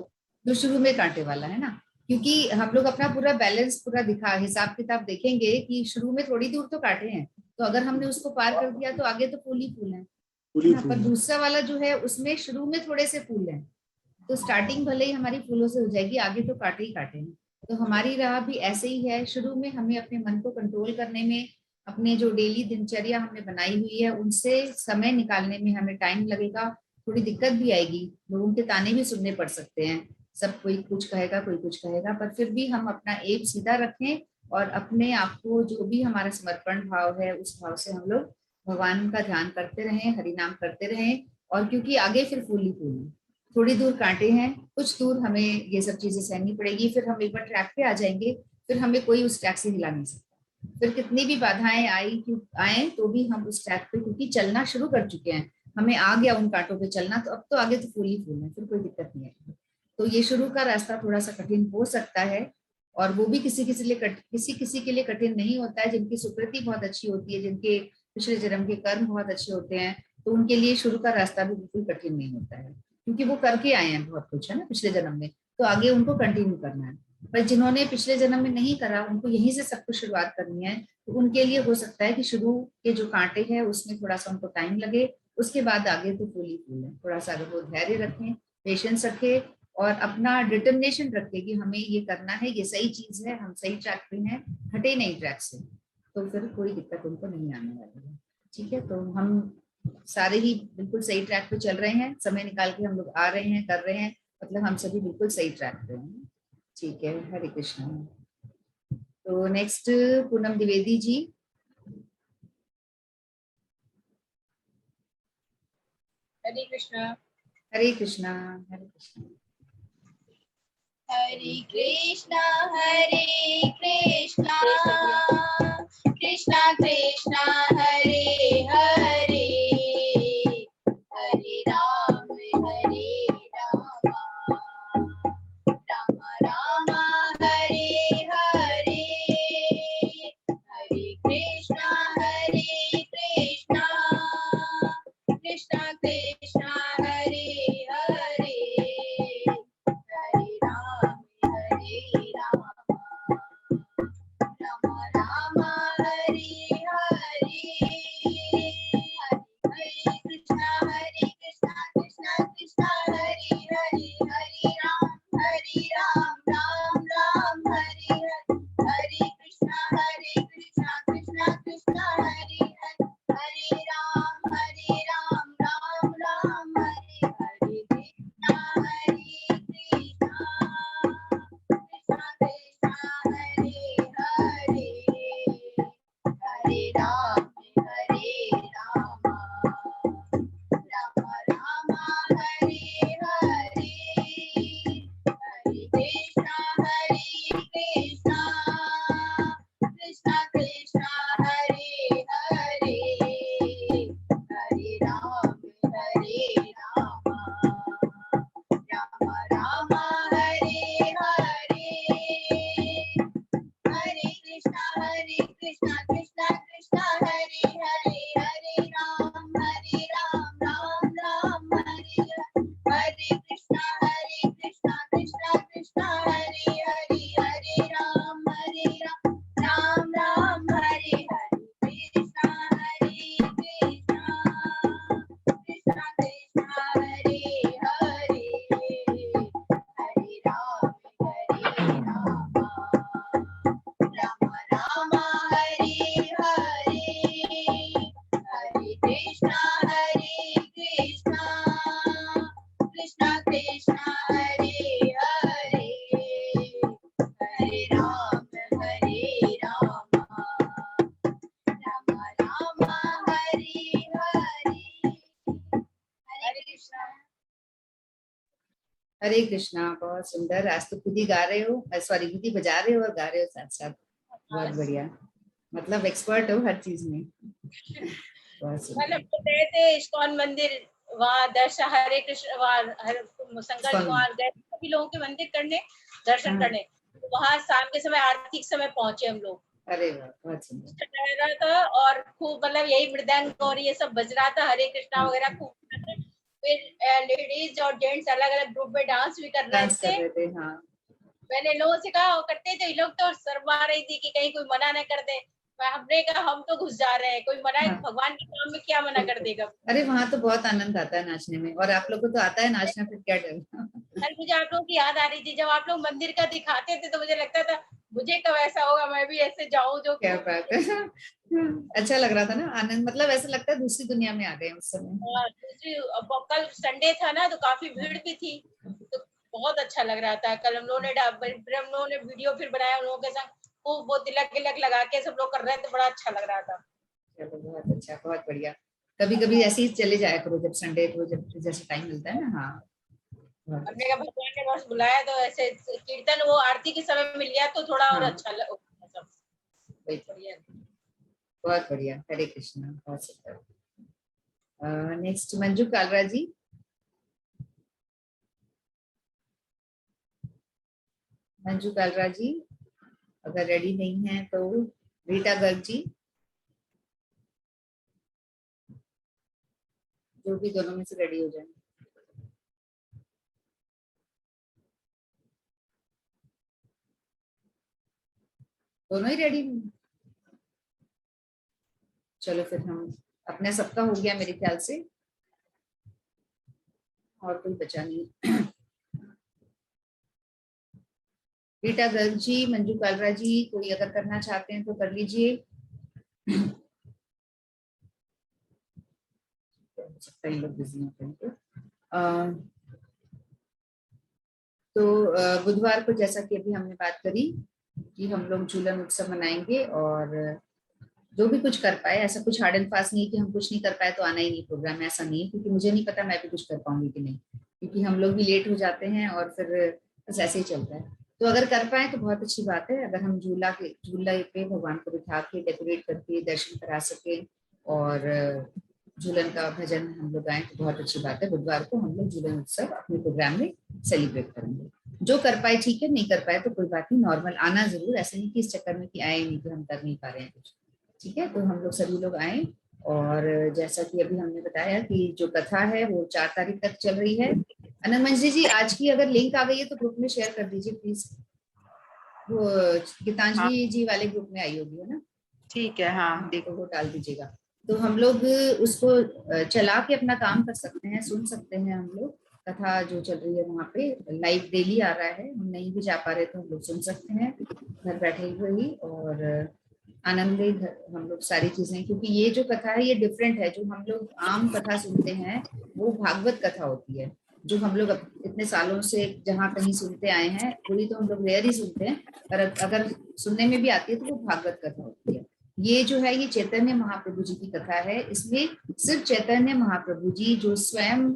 जो शुरू में कांटे वाला है ना, क्योंकि हम लोग अपना पूरा बैलेंस पूरा हिसाब किताब देखेंगे कि शुरू में थोड़ी दूर तो कांटे हैं, तो अगर हमने उसको पार कर दिया तो आगे तो फूल ही फूल है ना। पर दूसरा वाला जो है उसमें शुरू में थोड़े से फूल हैं, तो स्टार्टिंग भले ही हमारी फूलों से हो जाएगी, आगे तो कांटे ही कांटे हैं। तो हमारी राह भी ऐसे ही है। शुरू में हमें अपने मन को कंट्रोल करने में, अपने जो डेली दिनचर्या हमने बनाई हुई है उनसे समय निकालने में हमें टाइम लगेगा, थोड़ी दिक्कत भी आएगी, लोगों के ताने भी सुनने पड़ सकते हैं, सब कोई कुछ कहेगा कोई कुछ कहेगा, पर फिर भी हम अपना एम सीधा रखें और अपने आप को, जो भी हमारा समर्पण भाव है उस भाव से हम लोग भगवान का ध्यान करते रहें, हरि नाम करते रहें। और क्योंकि आगे फिर फूल ही फूल है, थोड़ी दूर कांटे हैं, कुछ दूर हमें ये सब चीजें सहनी पड़ेगी, फिर हम एक बार ट्रैक पे आ जाएंगे, फिर हमें कोई उस ट्रैक से हिला नहीं सकता। फिर कितनी भी बाधाएं आए तो भी हम उस ट्रैक पे, क्योंकि चलना शुरू कर चुके हैं, हमें आ गया उन कांटों पे चलना, तो अब तो आगे तो फूल ही फूल है, फिर कोई दिक्कत नहीं है। तो ये शुरू का रास्ता थोड़ा सा कठिन हो सकता है, और वो भी किसी किसी के लिए कठिन नहीं होता है। जिनकी सुकृति बहुत अच्छी होती है, जिनके पिछले जन्म के कर्म बहुत अच्छे होते हैं, तो उनके लिए शुरू का रास्ता भी बिल्कुल कठिन नहीं होता है, क्योंकि वो करके आए हैं बहुत कुछ, है ना, पिछले जन्म में, तो आगे उनको कंटिन्यू करना है। पर जिन्होंने पिछले जन्म में नहीं करा, उनको यहीं से सब कुछ शुरुआत करनी है, तो उनके लिए हो सकता है कि शुरू के जो कांटे हैं उसमें थोड़ा सा उनको टाइम लगे, उसके बाद आगे तो फूल ही फूल है। थोड़ा सा अगर वो धैर्य रखें, पेशेंस रखें और अपना डिटर्मिनेशन रखें कि हमें ये करना है, ये सही चीज है, हम सही ट्रैक पे हैं, हटे नहीं ट्रैक से, तो फिर कोई दिक्कत उनको नहीं आने वाली है। ठीक है, तो हम सारे ही बिल्कुल सही ट्रैक पे चल रहे हैं, समय निकाल के हम लोग आ रहे हैं, कर रहे हैं, मतलब हम सभी बिल्कुल सही ट्रैक पे हैं। ठीक है, हरे कृष्ण। तो नेक्स्ट पूनम द्विवेदी जी। हरे कृष्णा। हरे कृष्णा। हरे कृष्णा। हरे कृष्णा कृष्णा कृष्णा हरे हरे, हरे राम राम राम हरे हरे, हरे Krishna Krishna Krishna Krishna Hare Hare Hare Ram Ram Ram Hare Hare Hare Krishna Krishna Krishna Hare Hare Hare Ram Ram Ram Hare Hare Krishna Krishna Krishna Krishna Hare Hare Hare Ram Rama Rama Hare Hare Hare Krishna Krishna Krishna Krishna Hare Hare Hare Ram Rama Rama Hare Hare Hare Krishna Krishna Krishna Hare Hare Hare Ram Ram Ram Hare Hare Hare Krishna Krishna Krishna Hare Hare Hare Ram Ram Ram Hare Hare Krishna Krishna Krishna Krishna Hare Hare Hare Ram Rama Rama Hare Hare Hare Krishna Krishna Krishna Krishna Hare Hare Hare Ram Rama Rama Hare Hare Hare Krishna हरे कृष्णा। बहुत सुंदर। आज तो खुद ही गा रहे हो, सॉरी खुद ही बजा रहे हो और गा रहे हो साथ साथ। बहुत बढ़िया, मतलब एक्सपर्ट हो हर चीज में। बहुत सुंदर। मतलब गए थे इस्कॉन मंदिर, वहाँ दर्शन, हरे कृष्ण, वहाँ संगत जी वहाँ गए सभी लोगों के मंदिर करने, दर्शन करने। वहाँ शाम के समय आरती के समय पहुंचे हम लोग। अरे वाह, बहुत सुंदर। रह रहा था और खूब मतलब यही मृदंग और ये सब बज रहा था, हरे कृष्णा वगैरह खूब। फिर लेडीज और जेंट्स अलग अलग ग्रुप में डांस भी कर रहे थे। हाँ। मैंने लोगों से कहा वो करते थे, लोग तो शर्मा रही थी कि कहीं कोई मना न कर दे। हमने कहा हम तो घुस जा रहे हैं, कोई मना है भगवान के काम में क्या मना कर देगा। अरे वहाँ तो बहुत आनंद आता है नाचने में, और आप लोग को तो आता है नाचना, फिर क्या डर। कल मुझे आप लोगों की याद आ रही थी, जब आप लोग मंदिर का दिखाते थे तो मुझे लगता था मुझे कब ऐसा होगा, मैं भी ऐसे जाऊं जो। क्या बात है। अच्छा लग रहा था ना, आनंद, मतलब ऐसा लगता है दूसरी दुनिया में आ गए उस समय। दूसरी कल संडे था ना तो काफी भीड़ भी थी, तो बहुत अच्छा लग रहा था। कल हम लोगों ने वीडियो फिर बनाया उन लोगों के संग, वो तिलक तिलक लगा के सब लोग कर रहे थे, बड़ा अच्छा लग रहा था। चलो बहुत अच्छा, बहुत बढ़िया। कभी कभी ऐसे ही चले जाया करो जब संडे को, जब जैसे टाइम मिलता है ना। हाँ, हमने कहा भगवान ने बस बुलाया तो ऐसे कीर्तन वो आरती के समय मिल गया तो थोड़ा और अच्छा लगा सब। बहुत बढ़िया। हरे कृष्णा, बहुत सुंदर। नेक्स्ट मंजू कालरा जी। मंजू कालरा जी अगर रेडी नहीं है तो रीटा गर्ग जी, जो भी दोनों में से रेडी हो जाए। दोनों ही रेडी हैं। चलो फिर हम अपने सबका हो गया मेरे ख्याल से, और कोई बचा नहीं। रीटा गर्ग जी, मंजू कालरा जी, कोई अगर करना चाहते हैं तो कर लीजिए। लोग बिजी होते हैं तो बुधवार को जैसा कि अभी हमने बात करी कि हम लोग झूलन उत्सव मनाएंगे, और जो भी कुछ कर पाए, ऐसा कुछ हार्ड एंड फास्ट नहीं है कि हम कुछ नहीं कर पाए तो आना ही नहीं प्रोग्राम में, ऐसा नहीं है, क्योंकि मुझे नहीं पता मैं भी कुछ कर पाऊंगी कि नहीं, क्योंकि हम लोग भी लेट हो जाते हैं और फिर बस ऐसे ही चलता है। तो अगर कर पाए तो बहुत अच्छी बात है। अगर हम झूला पे भगवान को बिठा के डेकोरेट करके दर्शन करा सके और झूलन का भजन हम लोग गाएं तो बहुत अच्छी बात है। बुधवार को हम लोग झूलन उत्सव अपने प्रोग्राम में सेलिब्रेट करेंगे। जो कर पाए ठीक है, नहीं कर पाए तो कोई बात नहीं, नॉर्मल आना जरूर, ऐसे नहीं कि इस चक्कर में कि आए नहीं तो हम कर नहीं पा रहे हैं कुछ, ठीक है। तो हम लोग सभी लोग आए, और जैसा कि अभी हमने बताया कि जो कथा है वो 4 तारीख तक चल रही है। अनंत मंजी जी, आज की अगर लिंक आ गई है तो ग्रुप में शेयर कर दीजिए प्लीज। वो गीतांजलि जी वाले ग्रुप में आई होगी है ना? ठीक है, हाँ तो वो डाल दीजिएगा। तो हम लोग उसको चला के अपना काम कर सकते हैं, सुन सकते हैं। हम लोग कथा जो चल रही है वहाँ पे लाइव डेली आ रहा है, हम नहीं भी जा पा रहे तो हम लोग सुन सकते हैं घर बैठे हुए ही, और आनंद ले हम लोग सारी चीजें। क्योंकि ये जो कथा है ये डिफरेंट है। जो हम लोग आम कथा सुनते हैं वो भागवत कथा होती है, जो हम लोग इतने सालों से जहाँ कहीं सुनते आए हैं। पूरी तो हम लोग रेयर ही सुनते हैं, पर अगर सुनने में भी आती है तो वो भागवत कथा होती है। ये जो है ये चैतन्य महाप्रभु जी की कथा है। इसमें सिर्फ चैतन्य महाप्रभु जी जो स्वयं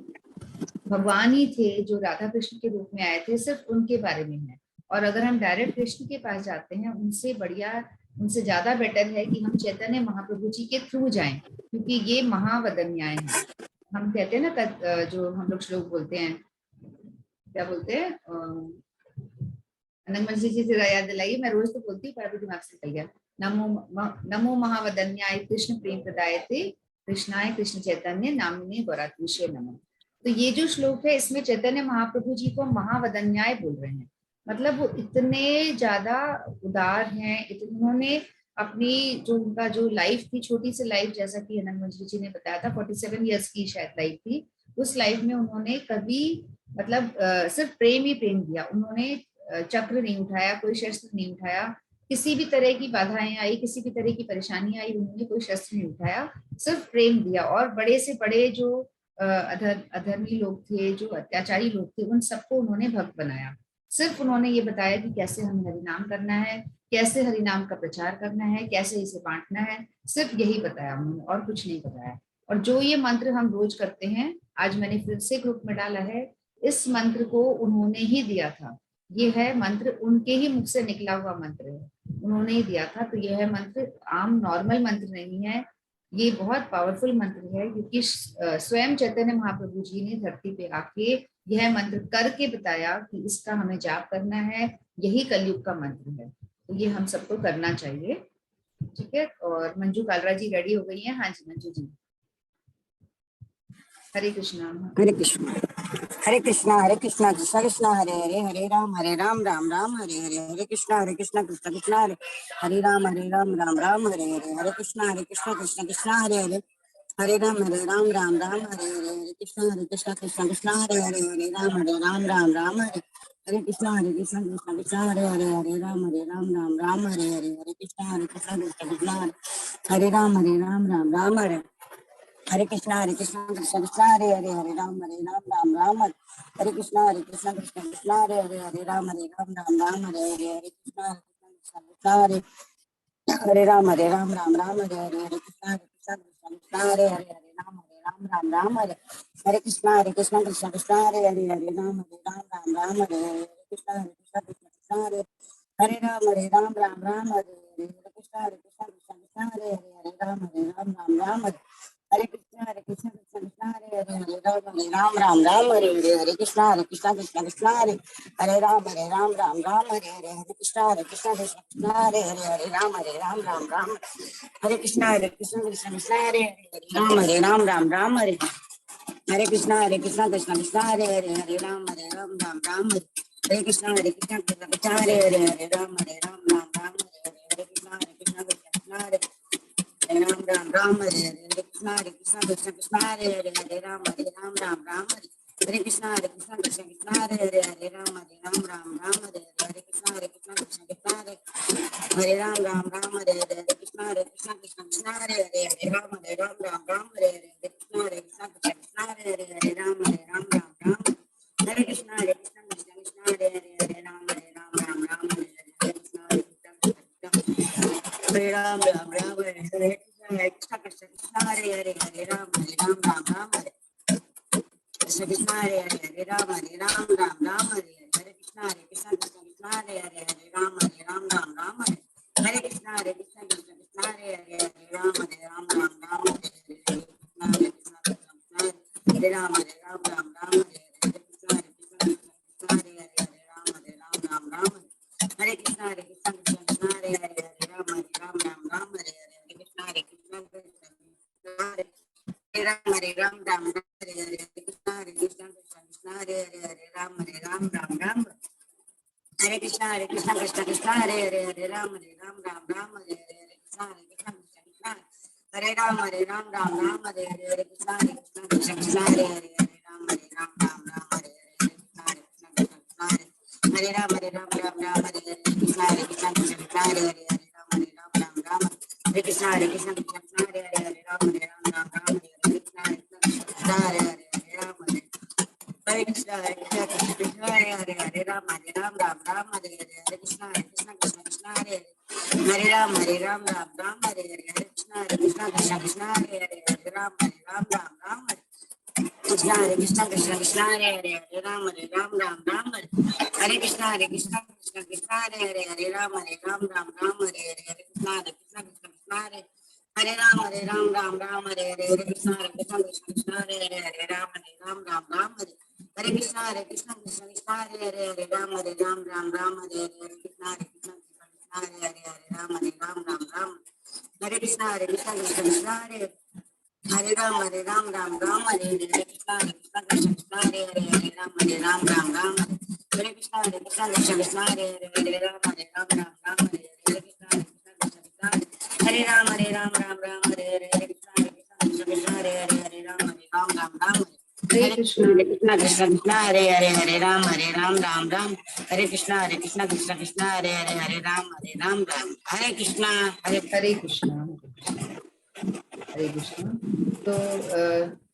भगवान ही थे, जो राधा कृष्ण के रूप में आए थे, सिर्फ उनके बारे में है। और अगर हम डायरेक्ट कृष्ण के पास जाते हैं, उनसे बढ़िया, उनसे ज्यादा बेटर है कि हम चैतन्य महाप्रभु जी के थ्रू जाएं, क्योंकि ये महावदन्याय है। हम कहते हैं ना, जो हम लोग श्लोक बोलते हैं, क्या बोलते हैं, अनंत जी से याद दिलाइए, मैं रोज तो बोलती हूँ पर अभी दिमाग से निकल गया। नमो महावदन्याय कृष्ण प्रेम प्रदायते कृष्णाय कृष्ण चैतन्य नामिने गौरात्मीशे नमः। तो ये जो श्लोक है इसमें चैतन्य महाप्रभु जी को महावदन्याय बोल रहे हैं। मतलब वो इतने ज्यादा उदार हैं, उन्होंने अपनी जो उनका जो लाइफ थी, छोटी सी लाइफ, जैसा कि अनंत जी ने बताया था 47 ईयर्स की शायद लाइफ थी। उस लाइफ में उन्होंने कभी मतलब सिर्फ प्रेम ही प्रेम दिया। उन्होंने चक्र नहीं उठाया, कोई शस्त्र नहीं उठाया, किसी भी तरह की बाधाएं आई, किसी भी तरह की परेशानी आई, उन्होंने कोई शस्त्र नहीं उठाया, सिर्फ प्रेम दिया। और बड़े से बड़े जो अधर्मी लोग थे, जो अत्याचारी लोग थे, उन सबको उन्होंने भक्त बनाया। सिर्फ उन्होंने ये बताया कि कैसे हमें हरिनाम करना है, कैसे हरिनाम का प्रचार करना है, कैसे इसे बांटना है, सिर्फ यही बताया उन्होंने, और कुछ नहीं बताया। और जो ये मंत्र हम रोज करते हैं, आज मैंने फिर से ग्रुप में डाला है, इस मंत्र को उन्होंने ही दिया था। ये है मंत्र, उनके ही मुख से निकला हुआ मंत्र है, उन्होंने ही दिया था। तो यह मंत्र आम नॉर्मल मंत्र नहीं है, ये बहुत पावरफुल मंत्र है, क्योंकि स्वयं चैतन्य महाप्रभु जी ने धरती पे आके यह मंत्र करके बताया कि इसका हमें जाप करना है, यही कलयुग का मंत्र है। तो ये हम सबको करना चाहिए। ठीक है, और मंजू कालरा जी रेडी हो गई हैं। हाँ जी मंजू जी, हरे कृष्णा। हरे कृष्णा हरे कृष्णा कृष्ण कृष्ण हरे हरे हरे राम राम राम हरे हरे, हरे कृष्ण कृष्ण कृष्ण हरे हरे राम राम राम हरे हरे, हरे कृष्ण कृष्ण कृष्ण हरे हरे, हरे राम राम हरे हरे, हरे कृष्ण कृष्ण कृष्ण हरे हरे, हरे राम राम हरे, हरे कृष्ण कृष्ण कृष्ण हरे हरे, हरे राम राम हरे हरे, हरे कृष्ण कृष्ण कृष्ण हरे राम राम हरे, हरे कृष्ण कृष्ण कृष्ण हरे हरे, हरे राम राम हरे, हरे कृष्ण कृष्ण कृष्ण हरे हरे, हरे राम राम हरे हरे, हरे कृष्ण कृष्ण हरे, हरे राम राम हरे हरे, हरे कृष्ण कृष्ण कृष्ण हरे हरे, हरे राम हरे, हरे कृष्ण कृष्ण कृष्ण हरे हरे, हरे राम राम हरे हरे, हरे कृष्ण कृष्ण कृष्ण हरे, हरे राम राम हरे हरे, हरे कृष्ण कृष्ण कृष्ण हरे हरे, हरे राम हरे, हरे कृष्ण कृष्ण कृष्ण हरे हरे, हरे राम हरे हरे, हरे कृष्ण कृष्ण कृष्ण हरे, हरे राम राम हरे हरे, हरे कृष्ण कृष्ण कृष्ण हरे हरे, हरे राम राम, हरे कृष्ण कृष्ण कृष्ण हरे हरे, राम राम हरे, हरे कृष्ण कृष्ण कृष्ण हरे हरे, हरे राम राम हरे, हरे कृष्ण कृष्ण कृष्ण हरे हरे, हरे राम राम हरे, हरे कृष्ण कृष्ण कृष्ण हरे, हरे राम हरे हरे, हरे कृष्ण कृष्ण हरे हरे, हरे राम राम हरे, हरे कृष्ण कृष्ण कृष्ण हरे हरे, हरे राम राम हरे, हरे कृष्ण कृष्ण कृष्ण हरे, हरे राम हरे हरे, हरे कृष्ण कृष्ण कृष्ण हरे हरे, हरे राम राम हरे हरे, हरे कृष्ण कृष्ण कृष्ण हरे हरे, हरे राम राम, हरे कृष्ण कृष्ण कृष्ण हरे हरे, हरे राम राम हरे हरे, हरे कृष्ण हरे राम हरे हरे, कृष्ण कृष्ण हरे हरे, हरे राम राम हरे, कृष्ण कृष्ण हरे हरे, हरे राम राम हरे हरे, हरे कृष्ण कृष्ण कृष्ण हरे हरे, हरे राम राम हरे, हरे कृष्ण कृष्ण कृष्ण हरे हरे, हरे राम राम हरे हरे, हरे राम राम हरे हरे, हरे कृष्ण कृष्ण हरे हरे, हरे राम राम हरे, कृष्ण कृष्ण कृष्ण हरे हरे, हरे राम राम हरे हरे, हरे कृष्ण कृष्ण कृष्ण हरे, हरे राम हरे हरे, हरे कृष्ण कृष्ण कृष्ण हरे हरे, हरे राम राम, हरे कृष्ण कृष्ण कृष्ण हरे हरे, हरे राम राम हरे हरे, हरे कृष्ण कृष्ण कृष्ण हरे राम राम राम हरे हरे हरे कृष्णा कृष्ण कृष्ण हरे हरे हरे राम राम राम हरे हरे हरे कृष्णा कृष्ण कृष्ण हरे हरे कृष्णा हरे राम कृष्ण हरे हरे हरे राम हरे राम राम हरे हरे कृष्णा हरे कृष्ण हरे हरे हरे राम हरे हरे कृष्णा हरे कृष्ण हरे हरे हरे राम राम राम हरे हरे हरे कृष्णा कृष्ण कृष्ण हरे हरे राम राम हरे हरे हरे कृष्णा कृष्ण कृष्ण हरे हरे हरे राम राम हरे कृष्णा हरे कृष्ण कृष्ण हरे हरे हरे राम राम हरे हरे कृष्णा हरे कृष्ण कृष्ण हरे हरे हरे राम राम हरे हरे हरे कृष्णा हरे कृष्ण कृष्ण हरे हरे राम राम हरे हरे हरे कृष्णा हरे कृष्ण कृष्ण हरे हरे हरे राम राम हरे हरे कृष्णा हरे कृष्ण कृष्ण हरे हरे हरे राम राम हरे हरे हरे कृष्णा हरे कृष्ण कृष्ण हरे हरे हरे राम राम हरे कृष्णा हरे कृष्ण कृष्ण हरे हरे राम राम हरे हरे हरे कृष्णा हरे कृष्ण कृष्ण हरे हरे हरे राम राम हरे कृष्णा हरे कृष्ण कृष्ण हरे हरे हरे राम हरे राम हरे हरे कृष्णा हरे कृष्ण कृष्ण हरे राम हरे राम हरे हरे हरे कृष्णा हरे कृष्ण कृष्ण हरे हरे हरे राम हरे हरे कृष्णा। कृष्ण कृष्ण हरे हरे हरे राम राम हरे कृष्णा हरे कृष्ण कृष्ण हरे हरे हरे राम हरे कृष्णा हरे हरे कृष्णा। हरे कृष्णा। तो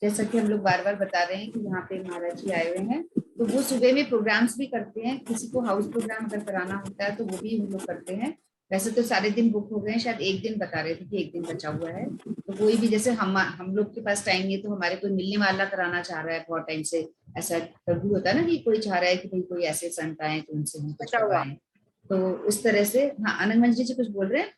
जैसा कि हम लोग बार बार बता रहे हैं कि यहाँ पे महाराज जी आए हुए हैं, तो वो सुबह में प्रोग्राम्स भी करते हैं। किसी को हाउस प्रोग्राम अगर कराना होता है तो वो भी हम लोग करते हैं। वैसे तो सारे दिन बुक हो गए हैं, शायद एक दिन बता रहे थे कि एक दिन बचा हुआ है। तो कोई भी, जैसे हम लोग के पास टाइम नहीं है तो हमारे कोई मिलने वाला कराना चाह रहा है बहुत टाइम से, ऐसा कभी होता है ना कि कोई चाह रहा है कि भाई कोई ऐसे संत आए तो उनसे हम कुछ बचा हुआ। करवाएं। तो उस तरह से, हाँ आनंद मंच जी कुछ बोल रहे हैं?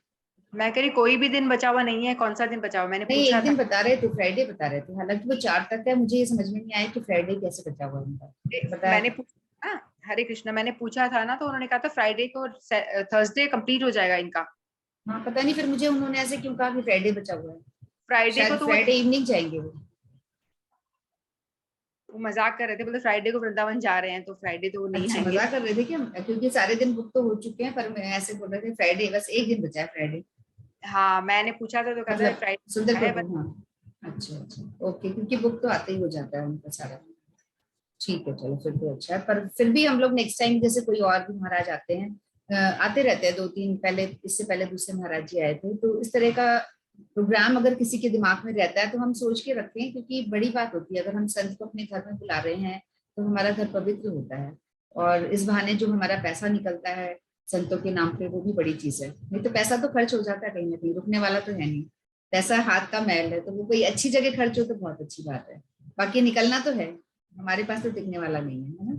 मैं कह रही कोई भी दिन बचा हुआ नहीं है, कौन सा दिन बचा हुआ मैंने नहीं, पूछा एक था। दिन बता रहे थे, फ्राइडे बता रहे थे, हालांकि वो 4 तक है। मुझे ये समझ में नहीं आया कि फ्राइडे कैसे बचा हुआ है उनका, बताया मैंने था। पूछा ना, हरे कृष्णा, मैंने पूछा था ना, तो उन्होंने कहा था फ्राइडे को, थर्सडे कंप्लीट हो जाएगा इनका। हाँ पता नहीं फिर मुझे उन्होंने ऐसे क्यों कहा कि फ्राइडे बचा हुआ है। फ्राइडे को शायद तो फ्राइडे इवनिंग जाएंगे वो मजाक कर रहे थे, बोले फ्राइडे को वृंदावन जा रहे हैं, तो फ्राइडे तो वो नहीं अच्छा, आएंगे। मजाक कर रहे थे क्या? क्योंकि सारे दिन बुक तो हो चुके हैं, पर मैं ऐसे बोल रहे थे फ्राइडे, बस एक दिन बचा है फ्राइडे, हाँ मैंने पूछा था तो कहता है मतलब सुंदर फ्राइडे है बस। प्रभु। हाँ अच्छा अच्छा, ओके, क्योंकि बुक तो आते ही हो जाता है उनका सारा। ठीक है, चलो फिर तो अच्छा है। पर फिर भी हम लोग नेक्स्ट टाइम, जैसे कोई और भी महाराज आते हैं, आते रहते हैं 2-3, पहले इससे पहले दूसरे महाराज जी आए थे, तो इस तरह का प्रोग्राम अगर किसी के दिमाग में रहता है तो हम सोच के रखते हैं, क्योंकि बड़ी बात होती है अगर हम संत को अपने घर में बुला रहे हैं तो हमारा घर पवित्र होता है। और इस बहाने जो हमारा पैसा निकलता है संतों के नाम पे, वो भी बड़ी चीज है। नहीं तो पैसा तो खर्च हो जाता है कहीं ना कहीं, रुकने वाला तो है नहीं। पैसा हाथ का मैल है, तो वो कोई अच्छी जगह खर्च हो तो बहुत अच्छी बात है। बाकी निकलना तो है, हमारे पास तो टिकने वाला नहीं है ना।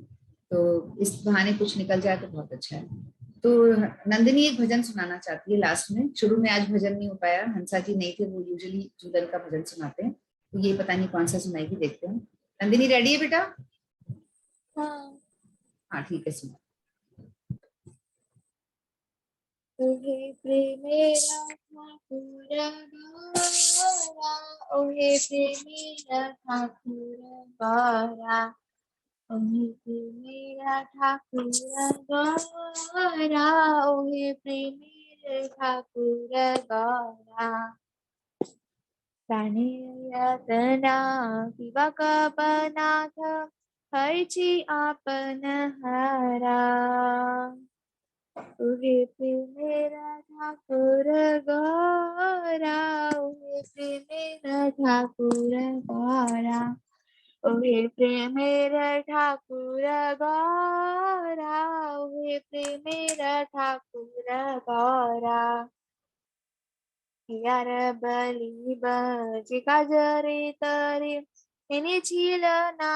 तो इस बहाने कुछ निकल जाए तो बहुत अच्छा है। तो नंदिनी एक भजन सुनाना चाहती है लास्ट में। शुरू में आज भजन नहीं हो पाया, हंसा जी नहीं थे, वो यूजुअली झूलन का भजन सुनाते हैं, तो ये पता नहीं कौन सा सुनाएगी, देखते हैं। नंदिनी रेडी है बेटा? हाँ। हाँ ठीक है, सुना। ओहे प्रेमेरा ठाकुर गौरा, ओहे प्रेमेरा ठाकुर गौरा, ओहे प्रेमेरा ठाकुर गौरा, ओहे प्रेमेरा ठाकुर गौरा। प्राणेयतना किवा कपनाथ हरची आपन हरा, ओहे प्रेमेरा ठाकुर गौरा, ओहे प्रेमेरा ठाकुर गौरा, ओहे प्रेमेरा ठाकुर गौरा, ओहे प्रेमेरा ठाकुर गौरा। यार बली बजिका जरे तरे एने झील ना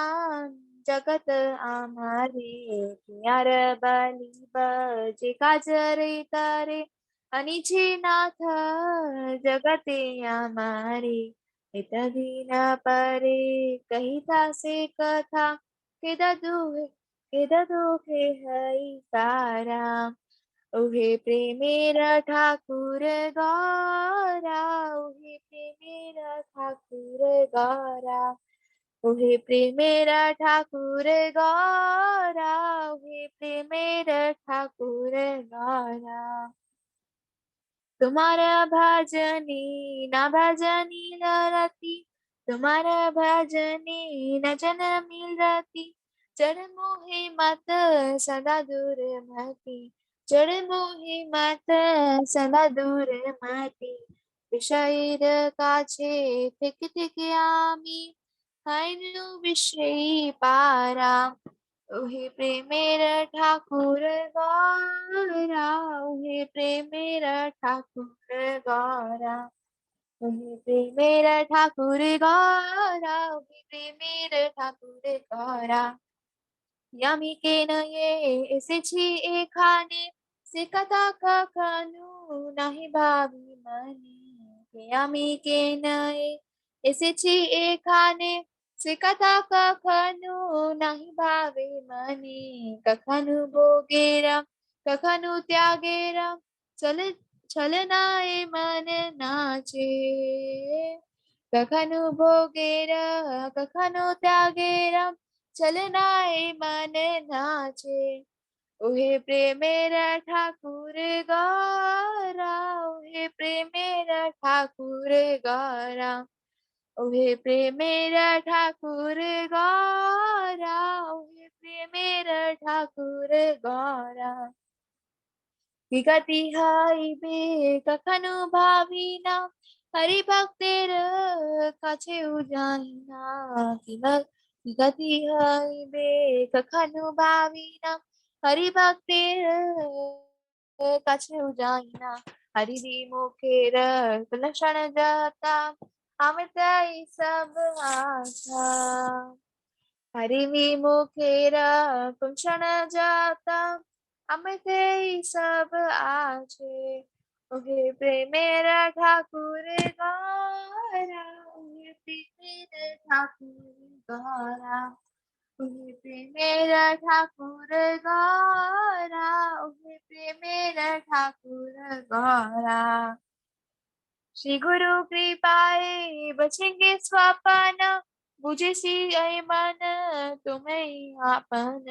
जगत आमारे, यार बली बजिका जरे तरे अनिचे नाथ जगते आमारे। हित दीन परे कहिता से कथा, केद दुखे हई सारा, ओहे प्रेमेरा ठाकुर गौरा, ओहे प्रेमेरा ठाकुर गौरा, ओहे प्रेमेरा ठाकुर गौरा, ओहे प्रेमेरा ठाकुर गौरा। तुम्हारा भजनी न भजनी लरती, तुम्हारा भजनी न जन मिलती, चढ़ मोहि मत सदा दूर मती, चढ़ मोहि मत सदा दूर मती, विषयीर काछे थिक थिक आमी, हायनु विषयी पारा, ओहे प्रेमेर ठाकुर गौरा, ओहे प्रेमेर ठाकुर गौरा, ओहे प्रेमेर ठाकुर गौरा, ओहे प्रेमेर ठाकुर गौरा। यामी के नये एसेছি এখানে, সে কথা কখনো নাহি ভাবি মনে, আমি কে নয়ে এসেছি এখানে, সে কথা কখনো নাহি ভাবে মনে, কখনো ভোগেরা কখনো ত্যাগেরা, চলে ছলনায় মন নাচে, কখনো ভোগেরা কখনো ত্যাগেরা, চলনায় मन नाचे, ओहे प्रेमेरा ठाकुर गौरा, ओहे प्रेमेरा ठाकुर गौरा, ओहे प्रेमेरा ठाकुर गौरा, ओहे प्रेमेरा ठाकुर गौरा। विगति হইবে কখনো ভাবি না, হরি ভক্তের কাছেও যাই না, বিগতি হইবে কখনো ভাবি না, হরি ভক্তের কাছেও যাই না, হরি মুখের লক্ষণ যাতা, আমি তাই সব আশা, হরি মুখের কুঞ্চন যাতা, আমি তাই সব আছে, ওহে প্রেমের ঠাকুর গৌরা, ওহে প্রেমের ঠাকুর গৌরা, ওহে প্রেমের ঠাকুর গৌরা, ওহে প্রেমের ঠাকুর গৌরা। श्री गुरु कृपाए बचेंगे स्वपन, बुझेसी ऐ मन तुम्हें आपन,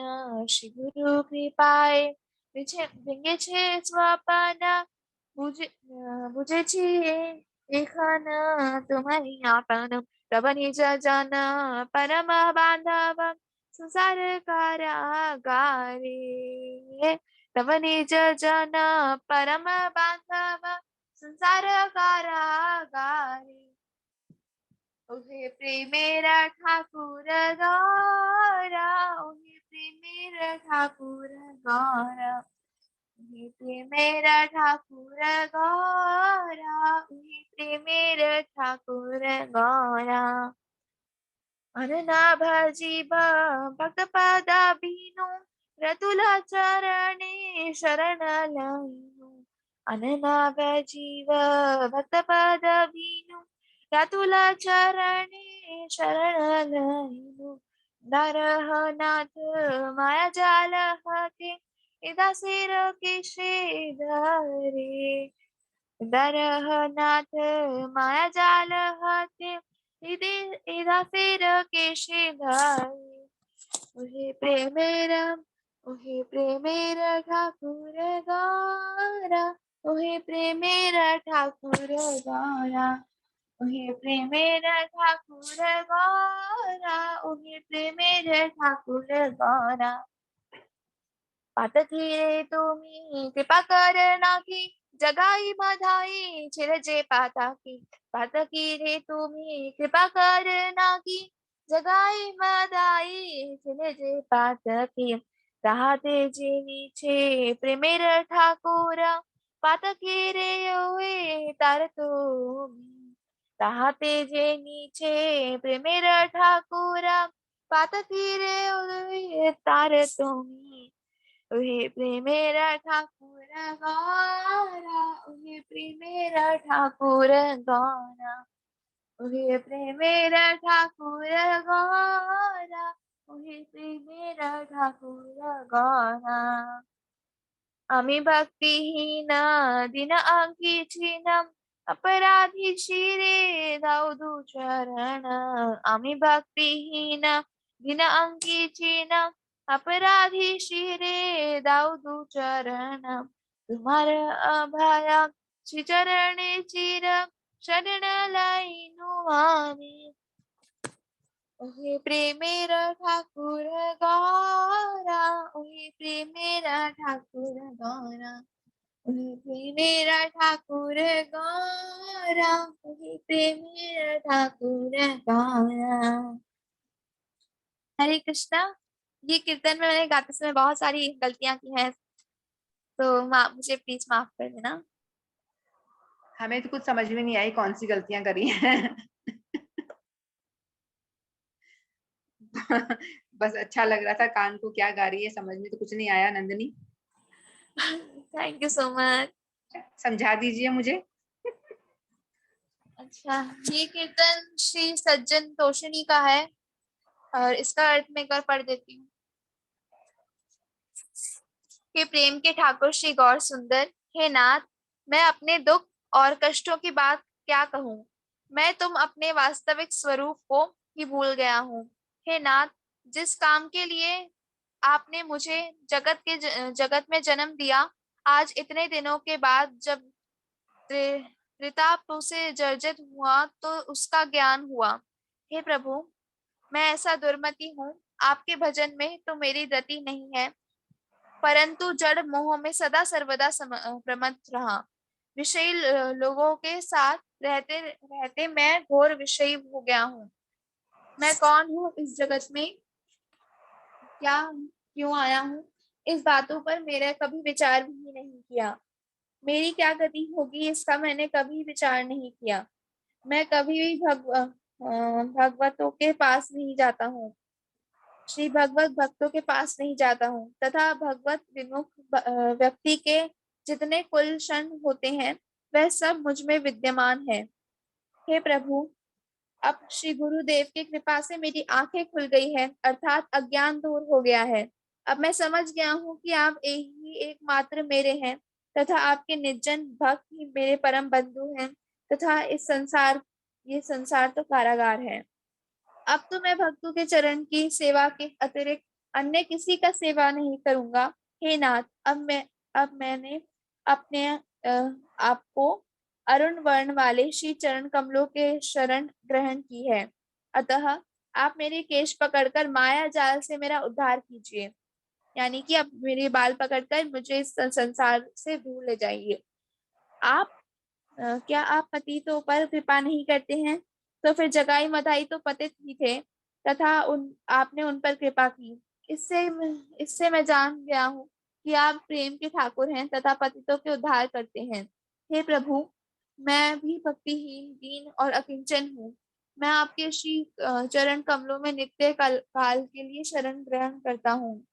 श्री गुरु कृपाए बचेंगे छे स्वपन, बुझेছি এখান तुम्हें आपन, तब निज जन परम बांधव संसार कारागारे, तब निज जन परम बांधव संसार कारागारे, ओहे प्रेमेरा ठाकुर गौरा, ओहे प्रेमेरा ठाकुर गौरा, ओहे प्रेमेरा ठाकुर गौरा, ओहे प्रेमेरा ठाकुर गौरा। अननाभ जीव भक्त पदा बीनु, रतुला चरणे शरण लाइनु, अननाभ जीव भक्त पद बीनु, रतुला चरणे शरण लाइनु, नरहनाथ माया जाल हते, इदा सिर किशे धरे, दरहनाथ माया जाल हते, इदा सिर किशे धरे, ओहे प्रेमेरा, ओहे प्रेमेरा ठाकुर गौरा, ओहे प्रेमेरा ठाकुर गौरा, ओहे प्रेमेरा ठाकुर गौरा, ओहे प्रेमेरा ठाकुर गौरा। पातकीरे तुम्ही कृपा करना की, जगाई बधाई छिरजे पाता की, पातकीरे तुम्ही कृपा करना की, जगाई बधाई छिरजे पातकी, राहते जे नीचे प्रेमेर ठाकुर, पातकीरे ओए तार तुम्ही, राहते जे नीचे प्रेमेर ठाकुर, पातकीरे ओए तार तुम्ही, ओहे प्रेमेरा ठाकुर गौरा, ओहे प्रेमेरा ठाकुर गौरा, ओहे प्रेमेरा ठाकुर गौरा, ओहे प्रेमेरा ठाकुर गौरा। আমি ভক্তিহীন দিন আঁকিছিন, अपराधी शिरे दाऊ दू चरण, আমি ভক্তিহীন दिन अंकिचिन, अपराधी शिरे दाऊ दू चरण, तुम्हारा अभय श्री चरणे चिर शरण लाइनु आवे। ओहे प्रेमेर ठाकुर गौरा, ओहे प्रेमेर ठाकुर गौरा, ओहे प्रेमेर ठाकुर गौरा, ओहे प्रेमेर ठाकुर गौरा। हरे कृष्णा। ये कीर्तन में मैंने गाते समय बहुत सारी गलतियां की हैं, तो मुझे प्लीज माफ कर देना। हमें तो कुछ समझ में नहीं आई कौन सी गलतियां करी हैं। बस अच्छा लग रहा था, कान को क्या गा रही है समझ में तो कुछ नहीं आया। Nandini thank you so much. समझा दीजिए मुझे। अच्छा, ये कीर्तन श्री सज्जन तोषिणी का है और इसका अर्थ मैं एक बार पढ़ देती हूँ। कि प्रेम के ठाकुर श्री गौर सुंदर, हे नाथ, मैं अपने दुख और कष्टों की बात क्या कहूँ। मैं तुम अपने वास्तविक स्वरूप को ही भूल गया हूँ। हे नाथ, जिस काम के लिए आपने मुझे जगत में जन्म दिया, आज इतने दिनों के बाद जब त्रिताप से जर्जरित हुआ तो उसका ज्ञान हुआ। हे प्रभु, मैं ऐसा दुर्मति हूँ, आपके भजन में तो मेरी गति नहीं है, परंतु जड़ मोह में सदा सर्वदा प्रमत्त रहा। विषयी लोगों के साथ रहते रहते मैं घोर विषयी हो गया हूँ। मैं कौन हूँ इस जगत में, क्या क्यों आया हूँ, इस बातों पर मेरा कभी विचार भी नहीं किया। मेरी क्या गति होगी इसका मैंने कभी विचार नहीं किया। मैं कभी भी भगवतों के पास नहीं जाता हूँ, श्री भगवत भक्तों के पास नहीं जाता हूँ, तथा भगवत विमुख व्यक्ति के जितने कुल क्षण होते हैं वह सब मुझ में विद्यमान है। हे प्रभु, अब श्री गुरुदेव की कृपा से मेरी आंखें खुल गई है, अर्थात अज्ञान दूर हो गया है। अब मैं समझ गया हूँ कि आप एकमात्र मेरे हैं तथा आपके निर्जन भक्त ही मेरे परम बंधु हैं, तथा ये संसार तो कारागार है। अब तो मैं भक्तों के चरण की सेवा के अतिरिक्त अन्य किसी का सेवा नहीं करूंगा। हे नाथ, अब मैंने अपने आपको अरुण वर्ण वाले श्री चरण कमलों के शरण ग्रहण की है, अतः आप मेरे केश पकड़कर माया जाल से मेरा उद्धार कीजिए। यानी कि आप मेरे बाल पकड़कर मुझे इस संसार से दूर ले जाइए। आप क्या आप पतितों पर कृपा नहीं करते हैं? तो फिर जगाई मदाई तो पतित ही थे, तथा आपने उन पर कृपा की। इससे मैं जान गया हूँ कि आप प्रेम के ठाकुर हैं तथा पतितों के उद्धार करते हैं। हे प्रभु, मैं भी भक्तिहीन, दीन और अकिंचन हूँ। मैं आपके श्री चरण कमलों में नित्य काल के लिए शरण ग्रहण करता हूँ।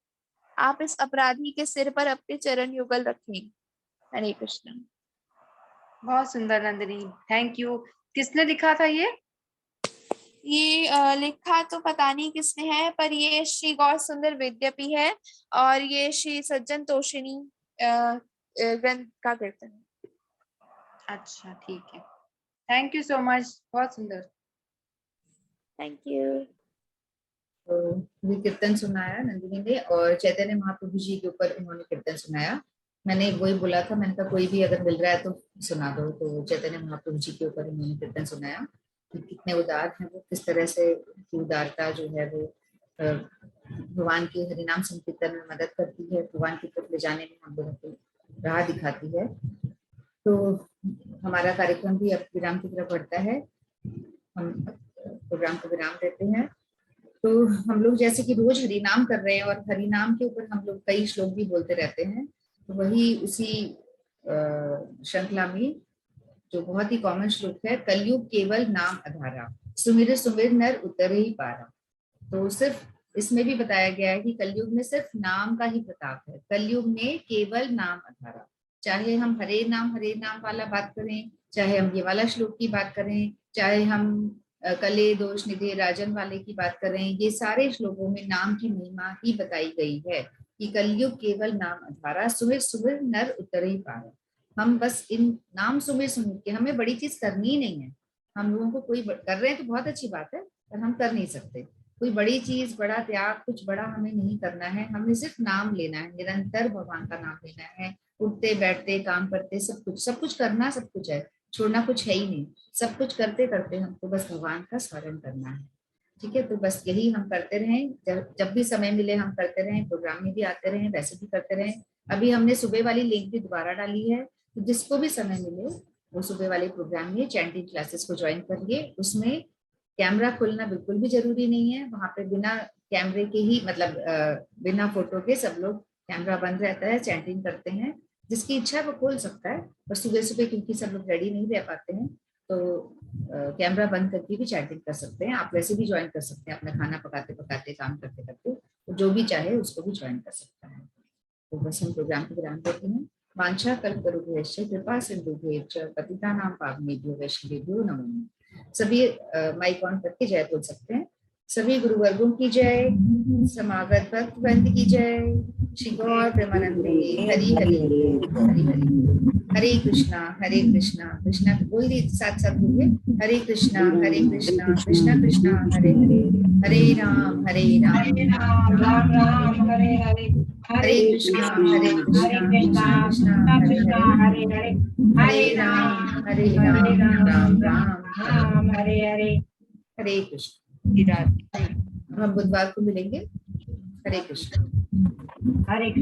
आप इस अपराधी के सिर पर अपने चरण युगल रखें। हरे कृष्ण। बहुत सुंदर नंदिनी, थैंक यू। किसने लिखा था ये? लिखा तो पता नहीं किसने है, पर ये श्री गौर सुंदर विद्यापी है और ये श्री सज्जन तोषिणी ग्रंथ का कीर्तन है। अच्छा ठीक है, थैंक यू सो मच, बहुत सुंदर। Thank you. तो ये कीर्तन सुनाया नंदिनी ने, और चैतन्य महाप्रभु जी के ऊपर उन्होंने कीर्तन सुनाया। मैंने वही बोला था, मैंने कहा कोई भी अगर मिल रहा है तो सुना दो। तो चैतन्य महाप्रभु जी के ऊपर उन्होंने कीर्तन सुनाया कि कितने उदार हैं वो, किस तरह से की उदारता जो है वो भगवान के हरिनाम संकीर्तन में मदद करती है, भगवान की तरफ ले जाने में हम लोगों को राह दिखाती है। तो हमारा कार्यक्रम भी अब विराम की तरफ बढ़ता है, हम प्रोग्राम को विराम देते हैं। तो हम लोग जैसे कि रोज हरिनाम कर रहे हैं और हरिनाम के ऊपर हम लोग कई श्लोक भी बोलते रहते हैं, तो वही उसी श्रृंखला में जो बहुत ही कॉमन श्लोक है, कलयुग केवल नाम आधारा, सुमिर सुमिर नर उतर ही पारा। तो सिर्फ इसमें भी बताया गया है कि कलयुग में सिर्फ नाम का ही प्रताप है, कलयुग में केवल नाम आधारा। चाहे हम हरे नाम वाला बात करें, चाहे हम ये वाला श्लोक की बात करें, चाहे हम कले दोष निधे राजन वाले की बात करें, ये सारे श्लोकों में नाम की महिमा ही बताई गई है कि कलयुग केवल नाम आधारा, सुमिर सुमिर नर उतर ही पारा। हम बस इन नाम सुमिर सुमिर के, हमें बड़ी चीज करनी ही नहीं है। हम लोगों को कोई कर रहे हैं तो बहुत अच्छी बात है, पर हम कर नहीं सकते कोई बड़ी चीज, बड़ा त्याग, कुछ बड़ा हमें नहीं करना है। हमें सिर्फ नाम लेना है, निरंतर भगवान का नाम लेना है, उठते बैठते काम करते सब कुछ करना, सब कुछ है, छोड़ना कुछ है ही नहीं। सब कुछ करते करते हमको बस भगवान का स्मरण करना है। ठीक है, तो बस यही हम करते रहें, जब भी समय मिले हम करते रहें, प्रोग्राम में भी आते रहें, वैसे भी करते रहें। अभी हमने सुबह वाली लिंक भी दोबारा डाली है, तो जिसको भी समय मिले वो सुबह वाले प्रोग्राम में चैंटिंग क्लासेस को ज्वाइन करिए। उसमें कैमरा खोलना बिल्कुल भी जरूरी नहीं है, वहां पे बिना कैमरे के ही मतलब बिना फोटो के सब लोग, कैमरा बंद रहता है, चैंटिंग करते हैं। जिसकी इच्छा है वो खोल सकता है, और सुबह सुबह क्योंकि सब लोग रेडी नहीं रह पाते हैं तो कैमरा बंद करके भी चैटिंग कर सकते हैं। आप वैसे भी ज्वाइन कर सकते हैं, अपना खाना पकाते पकाते काम करते करते, तो जो भी चाहे उसको भी ज्वाइन कर सकता है। तो बस हम प्रोग्राम को विराम देते हैं। वांछा कल्पतरुभ्यश्च कृपा सिंधुभ्यश्च पतितानां पावनेभ्यो वैष्णवेभ्यो नमो नमः। सभी माइक ऑन करके जय बोल सकते हैं। सभी गुरुवर्गों की जय, समागत भक्त वृंद की जय, श्री गौर प्रेमानंदे हरि हरि हरि हरि। हरे कृष्णा कृष्णा बोल दी साथ साथ बोलिए, हरे कृष्णा कृष्णा कृष्णा हरे हरे, हरे राम राम राम हरे हरे, हरे कृष्णा कृष्णा कृष्णा हरे हरे, हरे राम राम राम हरे हरे। हरे कृष्ण। हम बुधवार को मिलेंगे। हरे कृष्ण। हरे